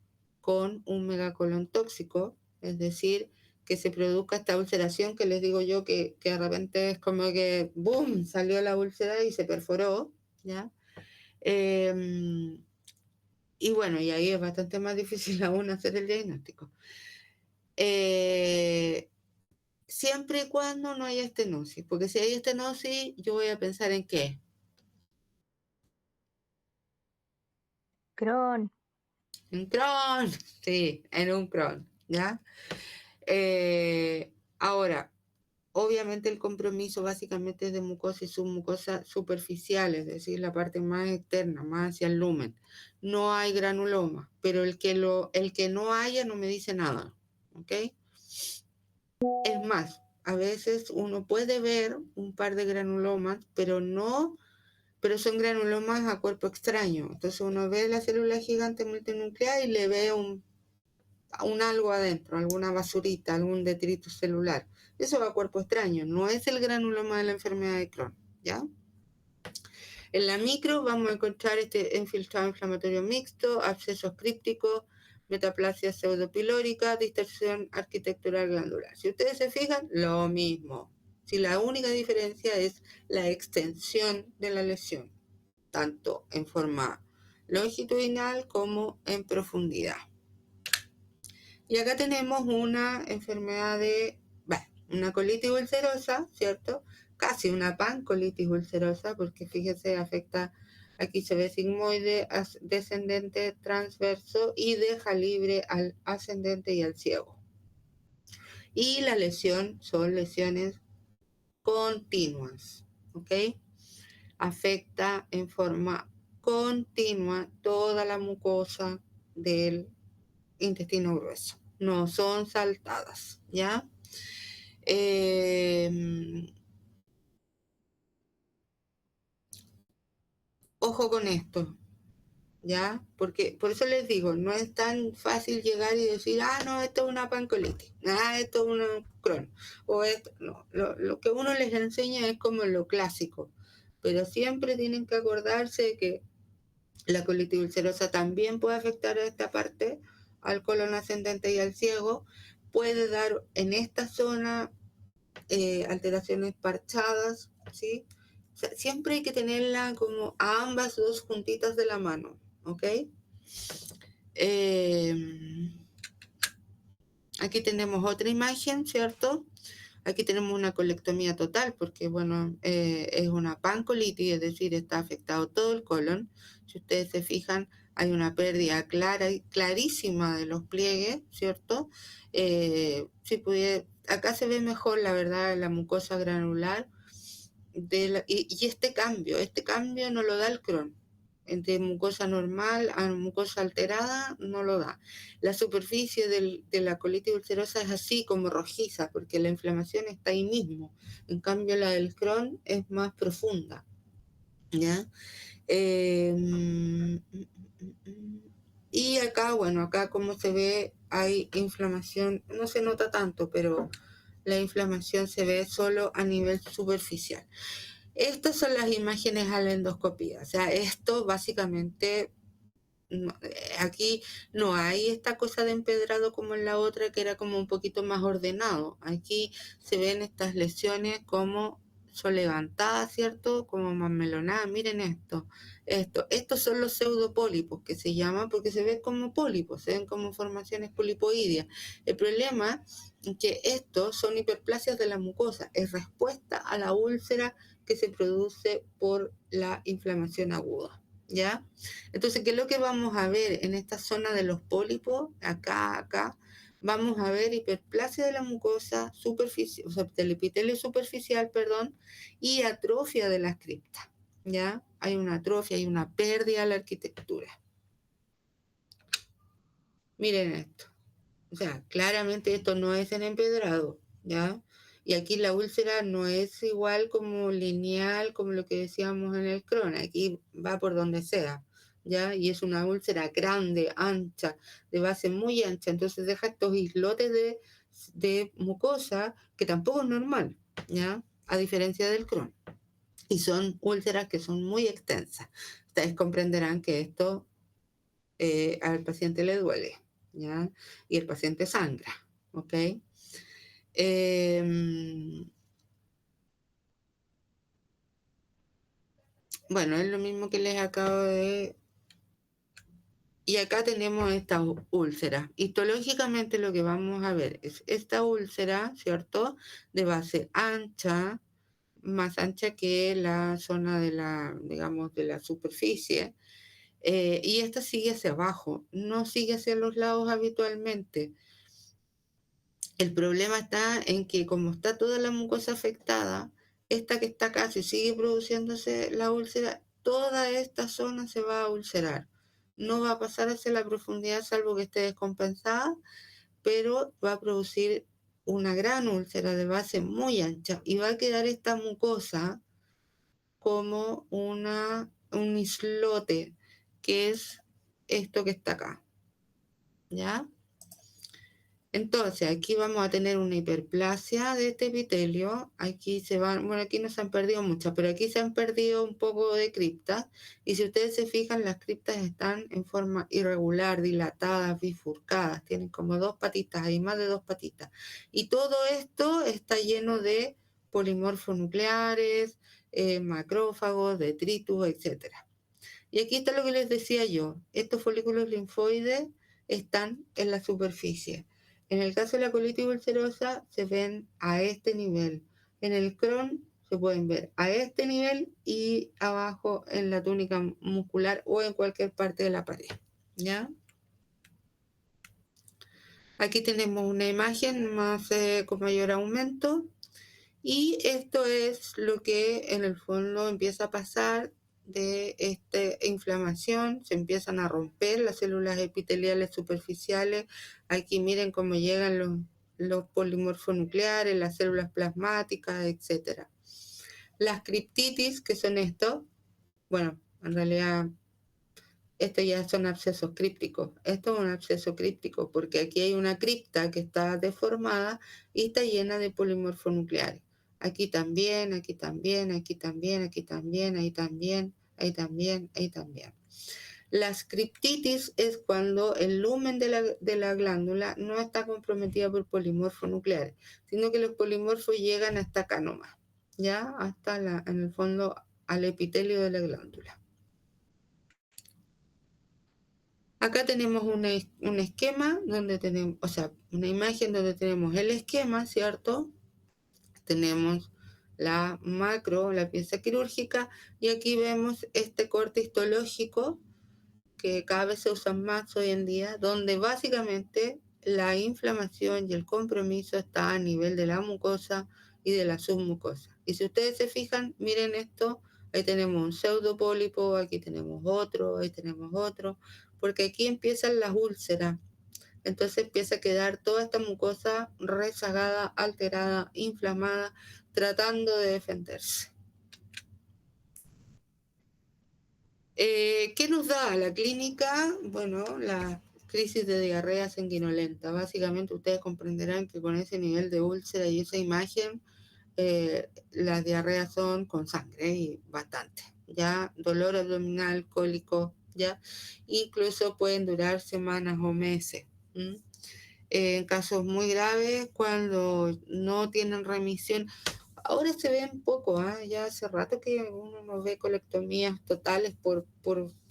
con un megacolon tóxico, es decir, que se produzca esta ulceración que les digo yo que de repente es como que ¡boom! Salió la úlcera y se perforó, ¿ya? Y bueno, y ahí es bastante más difícil aún hacer el diagnóstico. Siempre y cuando no haya estenosis, porque si hay estenosis, yo voy a pensar en qué. Crohn. En Crohn, sí, en un Crohn, ¿ya? Ahora, obviamente el compromiso básicamente es de mucosa y submucosa superficial, es decir, la parte más externa, más hacia el lumen. No hay granuloma, pero el que no haya no me dice nada, ¿ok? Es más, a veces uno puede ver un par de granulomas, pero son granulomas a cuerpo extraño. Entonces uno ve la célula gigante multinuclear y le ve un algo adentro, alguna basurita, algún detritus celular. Eso va a cuerpo extraño, no es el granuloma de la enfermedad de Crohn, ¿ya? En la micro vamos a encontrar este infiltrado inflamatorio mixto, abscesos crípticos, metaplasia pseudopilórica, distorsión arquitectural glandular. Si ustedes se fijan, lo mismo. Si la única diferencia es la extensión de la lesión, tanto en forma longitudinal como en profundidad. Y acá tenemos una enfermedad una colitis ulcerosa, ¿cierto? Casi una pancolitis ulcerosa, porque fíjese, afecta, aquí se ve sigmoide, descendente, transverso y deja libre al ascendente y al ciego. Y la lesión son lesiones continuas, ¿ok? Afecta en forma continua toda la mucosa del intestino grueso, no son saltadas, ¿ya? Ojo con esto, ¿ya? Porque por eso les digo, no es tan fácil llegar y decir, no, esto es una pancolitis, esto es una Crohn, o esto, no, lo que uno les enseña es como lo clásico, pero siempre tienen que acordarse de que la colitis ulcerosa también puede afectar a esta parte, al colon ascendente y al ciego, puede dar en esta zona alteraciones parchadas, ¿sí? O sea, siempre hay que tenerla como a ambas dos juntitas de la mano, ¿ok? Aquí tenemos otra imagen, ¿cierto? Aquí tenemos una colectomía total porque, bueno, es una pancolitis, es decir, está afectado todo el colon. Si ustedes se fijan, hay una pérdida clarísima de los pliegues, ¿cierto? Acá se ve mejor, la verdad, la mucosa granular. Y este cambio no lo da el Crohn. de mucosa normal a mucosa alterada no lo da. La superficie de la colitis ulcerosa es así como rojiza porque la inflamación está ahí mismo. En cambio la del Crohn es más profunda, ¿ya? Y acá, bueno, acá como se ve hay inflamación, no se nota tanto, pero la inflamación se ve solo a nivel superficial. Estas son las imágenes a la endoscopía, o sea, esto básicamente, aquí no hay esta cosa de empedrado como en la otra que era como un poquito más ordenado. Aquí se ven estas lesiones como son levantadas, ¿cierto? Como mamelonadas. Miren estos son los pseudopólipos que se llaman porque se ven como pólipos, se ven como formaciones polipoideas. El problema es que estos son hiperplasias de la mucosa, es respuesta a la úlcera que se produce por la inflamación aguda, ¿ya? Entonces, ¿qué es lo que vamos a ver en esta zona de los pólipos? Acá, vamos a ver hiperplasia de la mucosa superficial, o sea, del epitelio superficial, perdón, y atrofia de las criptas, ¿ya? Hay una atrofia, hay una pérdida de la arquitectura. Miren esto. O sea, claramente esto no es en empedrado, ¿ya? Y aquí la úlcera no es igual como lineal, como lo que decíamos en el Crohn. Aquí va por donde sea, ¿ya? Y es una úlcera grande, ancha, de base muy ancha. Entonces deja estos islotes de mucosa, que tampoco es normal, ¿ya? A diferencia del Crohn. Y son úlceras que son muy extensas. Ustedes comprenderán que esto al paciente le duele, ¿ya? Y el paciente sangra, ¿ok? Bueno, es lo mismo que les acabo de... Y acá tenemos esta úlcera. Histológicamente lo que vamos a ver es esta úlcera, ¿cierto? De base ancha, más ancha que la zona de la, digamos, de la superficie. Y esta sigue hacia abajo, no sigue hacia los lados habitualmente. El problema está en que como está toda la mucosa afectada, esta que está acá, si sigue produciéndose la úlcera, toda esta zona se va a ulcerar. No va a pasar hacia la profundidad salvo que esté descompensada, pero va a producir una gran úlcera de base muy ancha y va a quedar esta mucosa como un islote, que es esto que está acá, ¿ya? Entonces, aquí vamos a tener una hiperplasia de este epitelio. Aquí se van, bueno, aquí no se han perdido muchas, pero aquí se han perdido un poco de criptas. Y si ustedes se fijan, las criptas están en forma irregular, dilatadas, bifurcadas. Tienen como dos patitas, hay más de dos patitas. Y todo esto está lleno de polimorfonucleares, macrófagos, detritus, etc. Y aquí está lo que les decía yo. Estos folículos linfoides están en la superficie. En el caso de la colitis ulcerosa se ven a este nivel. En el Crohn se pueden ver a este nivel y abajo en la túnica muscular o en cualquier parte de la pared, ¿ya? Aquí tenemos una imagen más con mayor aumento y esto es lo que en el fondo empieza a pasar de esta inflamación. Se empiezan a romper las células epiteliales superficiales. Aquí miren cómo llegan los polimorfonucleares, las células plasmáticas, etc. Las criptitis, que son esto, bueno, en realidad estos ya son abscesos crípticos. Esto es un absceso críptico porque aquí hay una cripta que está deformada y está llena de polimorfonucleares. Aquí también, aquí también, aquí también, aquí también, ahí también, ahí también, ahí también. Las criptitis es cuando el lumen de la glándula no está comprometida por polimorfonucleares, sino que los polimorfos llegan hasta acá nomás, ya hasta en el fondo al epitelio de la glándula. Acá tenemos un esquema donde tenemos, o sea, una imagen donde tenemos el esquema, ¿cierto? Tenemos la macro, la pieza quirúrgica, y aquí vemos este corte histológico que cada vez se usa más hoy en día, donde básicamente la inflamación y el compromiso está a nivel de la mucosa y de la submucosa. Y si ustedes se fijan, miren esto Ahí tenemos un pseudopólipo, aquí tenemos otro, ahí tenemos otro, porque aquí empiezan las úlceras. Entonces empieza a quedar toda esta mucosa rezagada, alterada, inflamada, tratando de defenderse. ¿Qué nos da la clínica? Bueno, la crisis de diarrea sanguinolenta. Básicamente ustedes comprenderán que con ese nivel de úlcera y esa imagen, las diarreas son con sangre y bastante. Ya dolor abdominal, cólico, ya incluso pueden durar semanas o meses. En casos muy graves, cuando no tienen remisión. Ahora se ven poco, ya hace rato que uno no ve colectomías totales por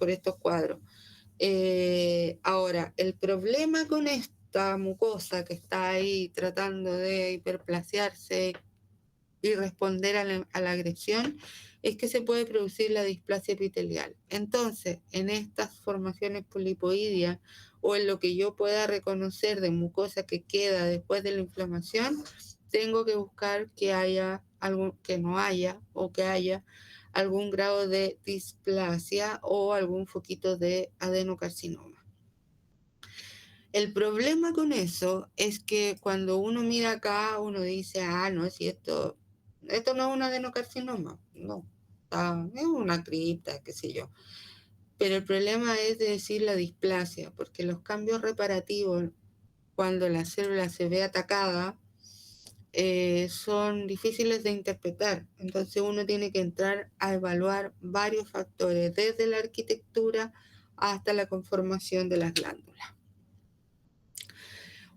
estos cuadros. Ahora, el problema con esta mucosa que está ahí tratando de hiperplaciarse y responder a la agresión es que se puede producir la displasia epitelial. Entonces, en estas formaciones polipoideas o en lo que yo pueda reconocer de mucosa que queda después de la inflamación, tengo que buscar que haya algo que no haya o que haya algún grado de displasia o algún foquito de adenocarcinoma. El problema con eso es que cuando uno mira acá, uno dice, no, si esto no es un adenocarcinoma, no, es una cripta, qué sé yo. Pero el problema es de decir la displasia, porque los cambios reparativos, cuando la célula se ve atacada, son difíciles de interpretar. Entonces uno tiene que entrar a evaluar varios factores, desde la arquitectura hasta la conformación de las glándulas.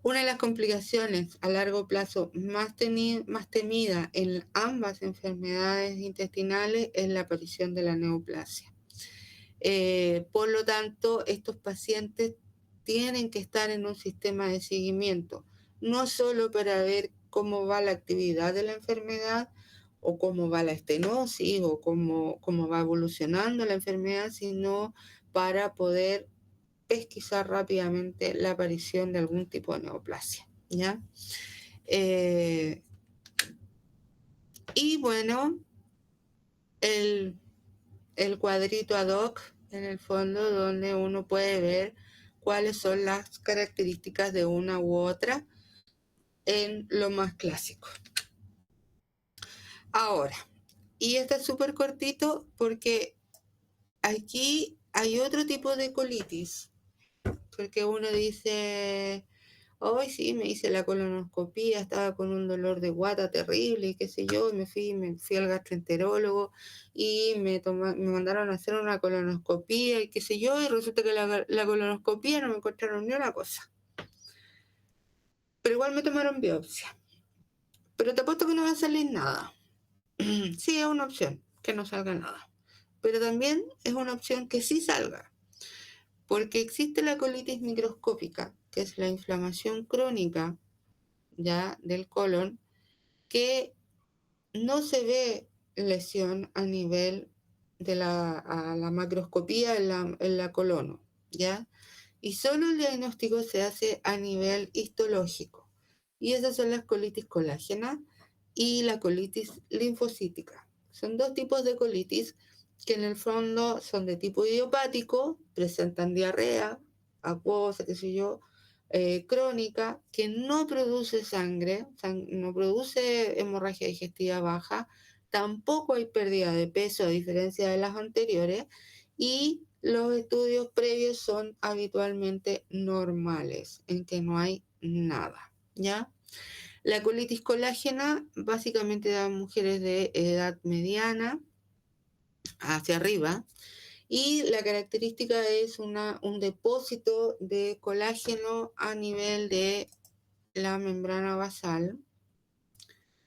Una de las complicaciones a largo plazo más temida en ambas enfermedades intestinales es la aparición de la neoplasia. Por lo tanto, estos pacientes tienen que estar en un sistema de seguimiento, no solo para ver cómo va la actividad de la enfermedad o cómo va la estenosis o cómo va evolucionando la enfermedad, sino para poder pesquisar rápidamente la aparición de algún tipo de neoplasia, ¿ya? Y bueno, el cuadrito ad hoc, en el fondo, donde uno puede ver cuáles son las características de una u otra en lo más clásico. Ahora, y este es súper cortito porque aquí hay otro tipo de colitis, porque uno dice, hoy sí, me hice la colonoscopía, estaba con un dolor de guata terrible y qué sé yo, y me fui al gastroenterólogo y me mandaron a hacer una colonoscopía y qué sé yo, y resulta que la colonoscopía no me encontraron ni una cosa. Pero igual me tomaron biopsia. Pero te apuesto que no va a salir nada. Sí, es una opción, que no salga nada. Pero también es una opción que sí salga. Porque existe la colitis microscópica, que es la inflamación crónica ya del colon, que no se ve lesión a nivel de la macroscopía en la colon, ¿ya? Y solo el diagnóstico se hace a nivel histológico. Y esas son las colitis colágenas y la colitis linfocítica. Son dos tipos de colitis que en el fondo son de tipo idiopático, presentan diarrea, acuosa, qué sé yo, crónica, que no produce sangre, no produce hemorragia digestiva baja, tampoco hay pérdida de peso a diferencia de las anteriores, y los estudios previos son habitualmente normales, en que no hay nada, ¿ya? La colitis colágena básicamente da mujeres de edad mediana hacia arriba, y la característica es un depósito de colágeno a nivel de la membrana basal.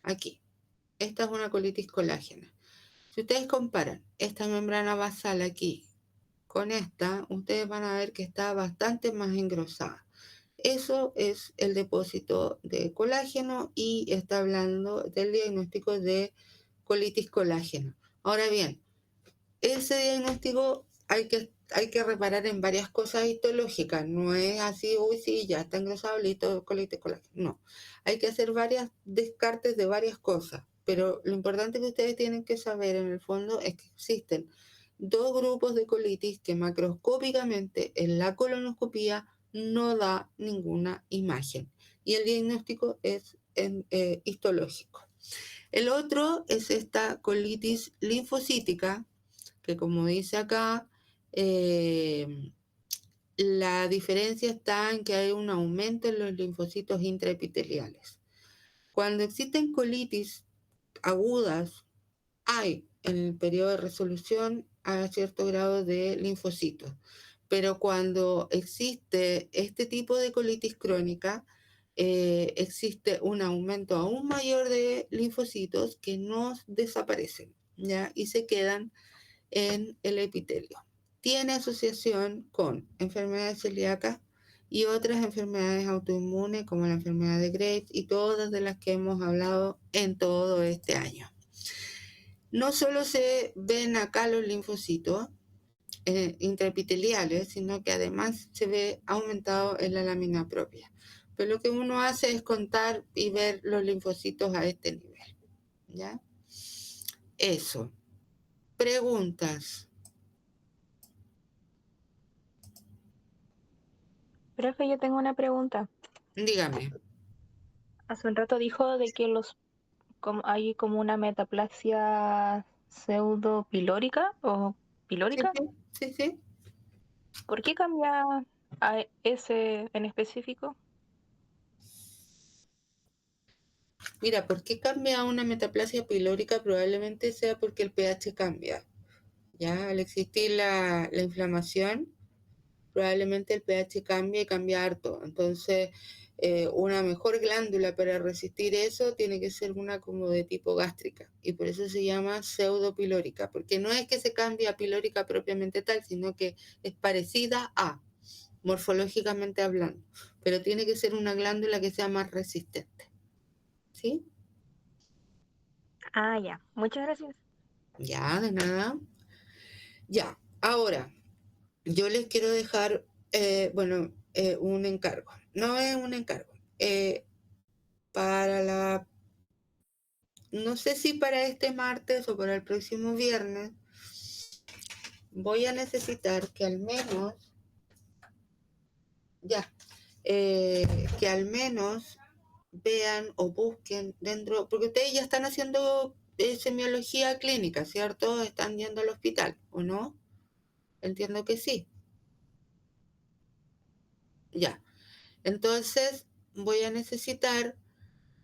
Aquí, esta es una colitis colágena. Si ustedes comparan esta membrana basal aquí con esta, ustedes van a ver que está bastante más engrosada. Eso es el depósito de colágeno y está hablando del diagnóstico de colitis colágena. Ahora bien, ese diagnóstico hay que reparar en varias cosas histológicas. No es así, uy, sí, ya está engrosado, listo, colitis colágena. No, hay que hacer varias descartes de varias cosas. pero lo importante que ustedes tienen que saber en el fondo es que existen dos grupos de colitis que macroscópicamente en la colonoscopía no da ninguna imagen y el diagnóstico es histológico. El otro es esta colitis linfocítica, que como dice acá, la diferencia está en que hay un aumento en los linfocitos intraepiteliales. Cuando existen colitis agudas, hay en el periodo de resolución a cierto grado de linfocitos, pero cuando existe este tipo de colitis crónica, existe un aumento aún mayor de linfocitos que no desaparecen, ¿ya? Y se quedan en el epitelio. Tiene asociación con enfermedades celíacas y otras enfermedades autoinmunes como la enfermedad de Graves y todas de las que hemos hablado en todo este año. No solo se ven acá los linfocitos intraepiteliales, sino que además se ve aumentado en la lámina propia. Pero lo que uno hace es contar y ver los linfocitos a este nivel, ¿ya? Eso. Preguntas. Profe, yo tengo una pregunta. Dígame. Hace un rato dijo de que hay como una metaplasia pseudopilórica o Sí, pilórica. sí, sí, sí. ¿Por qué cambia a ese en específico? Mira, ¿por qué cambia una metaplasia pilórica? Probablemente sea porque el pH cambia. Ya, al existir la inflamación, probablemente el pH cambia y cambia harto. Entonces, una mejor glándula para resistir eso tiene que ser una como de tipo gástrica. Y por eso se llama pseudopilórica, porque no es que se cambie a pilórica propiamente tal, sino que es parecida a, morfológicamente hablando. Pero tiene que ser una glándula que sea más resistente. ¿Sí? Ah, ya. Muchas gracias. Ya, de nada. Ya, ahora, yo les quiero dejar, un encargo. No es un encargo. Para la, no sé si para este martes o para el próximo viernes, voy a necesitar que al menos, que al menos vean o busquen dentro, porque ustedes ya están haciendo semiología clínica, ¿cierto? Están yendo al hospital, ¿o no? Entiendo que sí. Ya. Entonces, voy a necesitar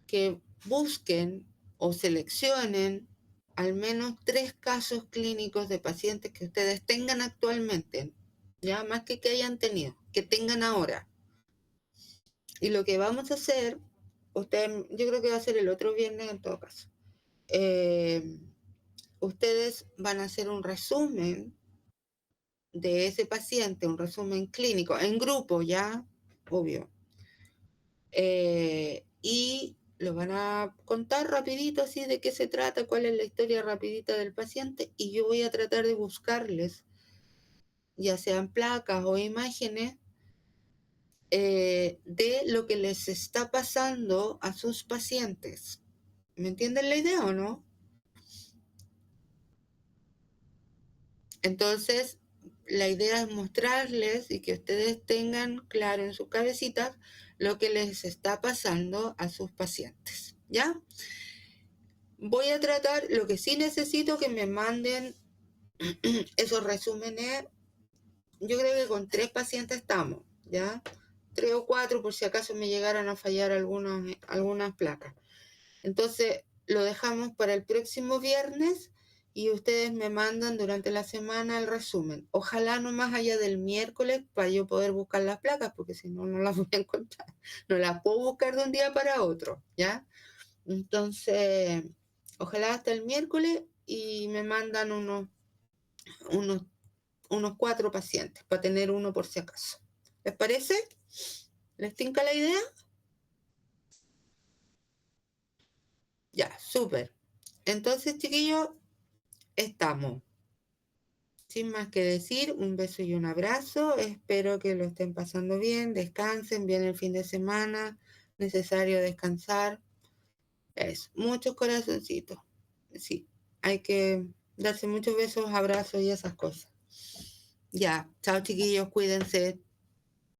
que busquen o seleccionen al menos 3 casos clínicos de pacientes que ustedes tengan actualmente, ya más que hayan tenido, que tengan ahora. Y lo que vamos a hacer, yo creo que va a ser el otro viernes en todo caso. Ustedes van a hacer un resumen de ese paciente, un resumen clínico, en grupo ya, obvio. Y lo van a contar rapidito así de qué se trata, cuál es la historia rapidita del paciente y yo voy a tratar de buscarles, ya sean placas o imágenes, de lo que les está pasando a sus pacientes. ¿Me entienden la idea o no? Entonces, la idea es mostrarles y que ustedes tengan claro en sus cabecitas lo que les está pasando a sus pacientes, ¿ya? Voy a tratar, lo que sí necesito que me manden esos resúmenes. Yo creo que con 3 pacientes estamos, ¿ya? 3 o 4 por si acaso me llegaran a fallar algunas placas. Entonces lo dejamos para el próximo viernes y ustedes me mandan durante la semana el resumen. Ojalá no más allá del miércoles para yo poder buscar las placas, porque si no, no las voy a encontrar. No las puedo buscar de un día para otro, ¿ya? Entonces, ojalá hasta el miércoles y me mandan unos 4 pacientes para tener uno por si acaso. ¿Les parece? ¿Les tinca la idea? Ya, súper. Entonces, chiquillos, estamos. Sin más que decir, un beso y un abrazo. Espero que lo estén pasando bien, descansen, bien el fin de semana. Necesario descansar. Es, muchos corazoncitos. Sí, hay que darse muchos besos, abrazos y esas cosas. Ya, chao chiquillos, cuídense.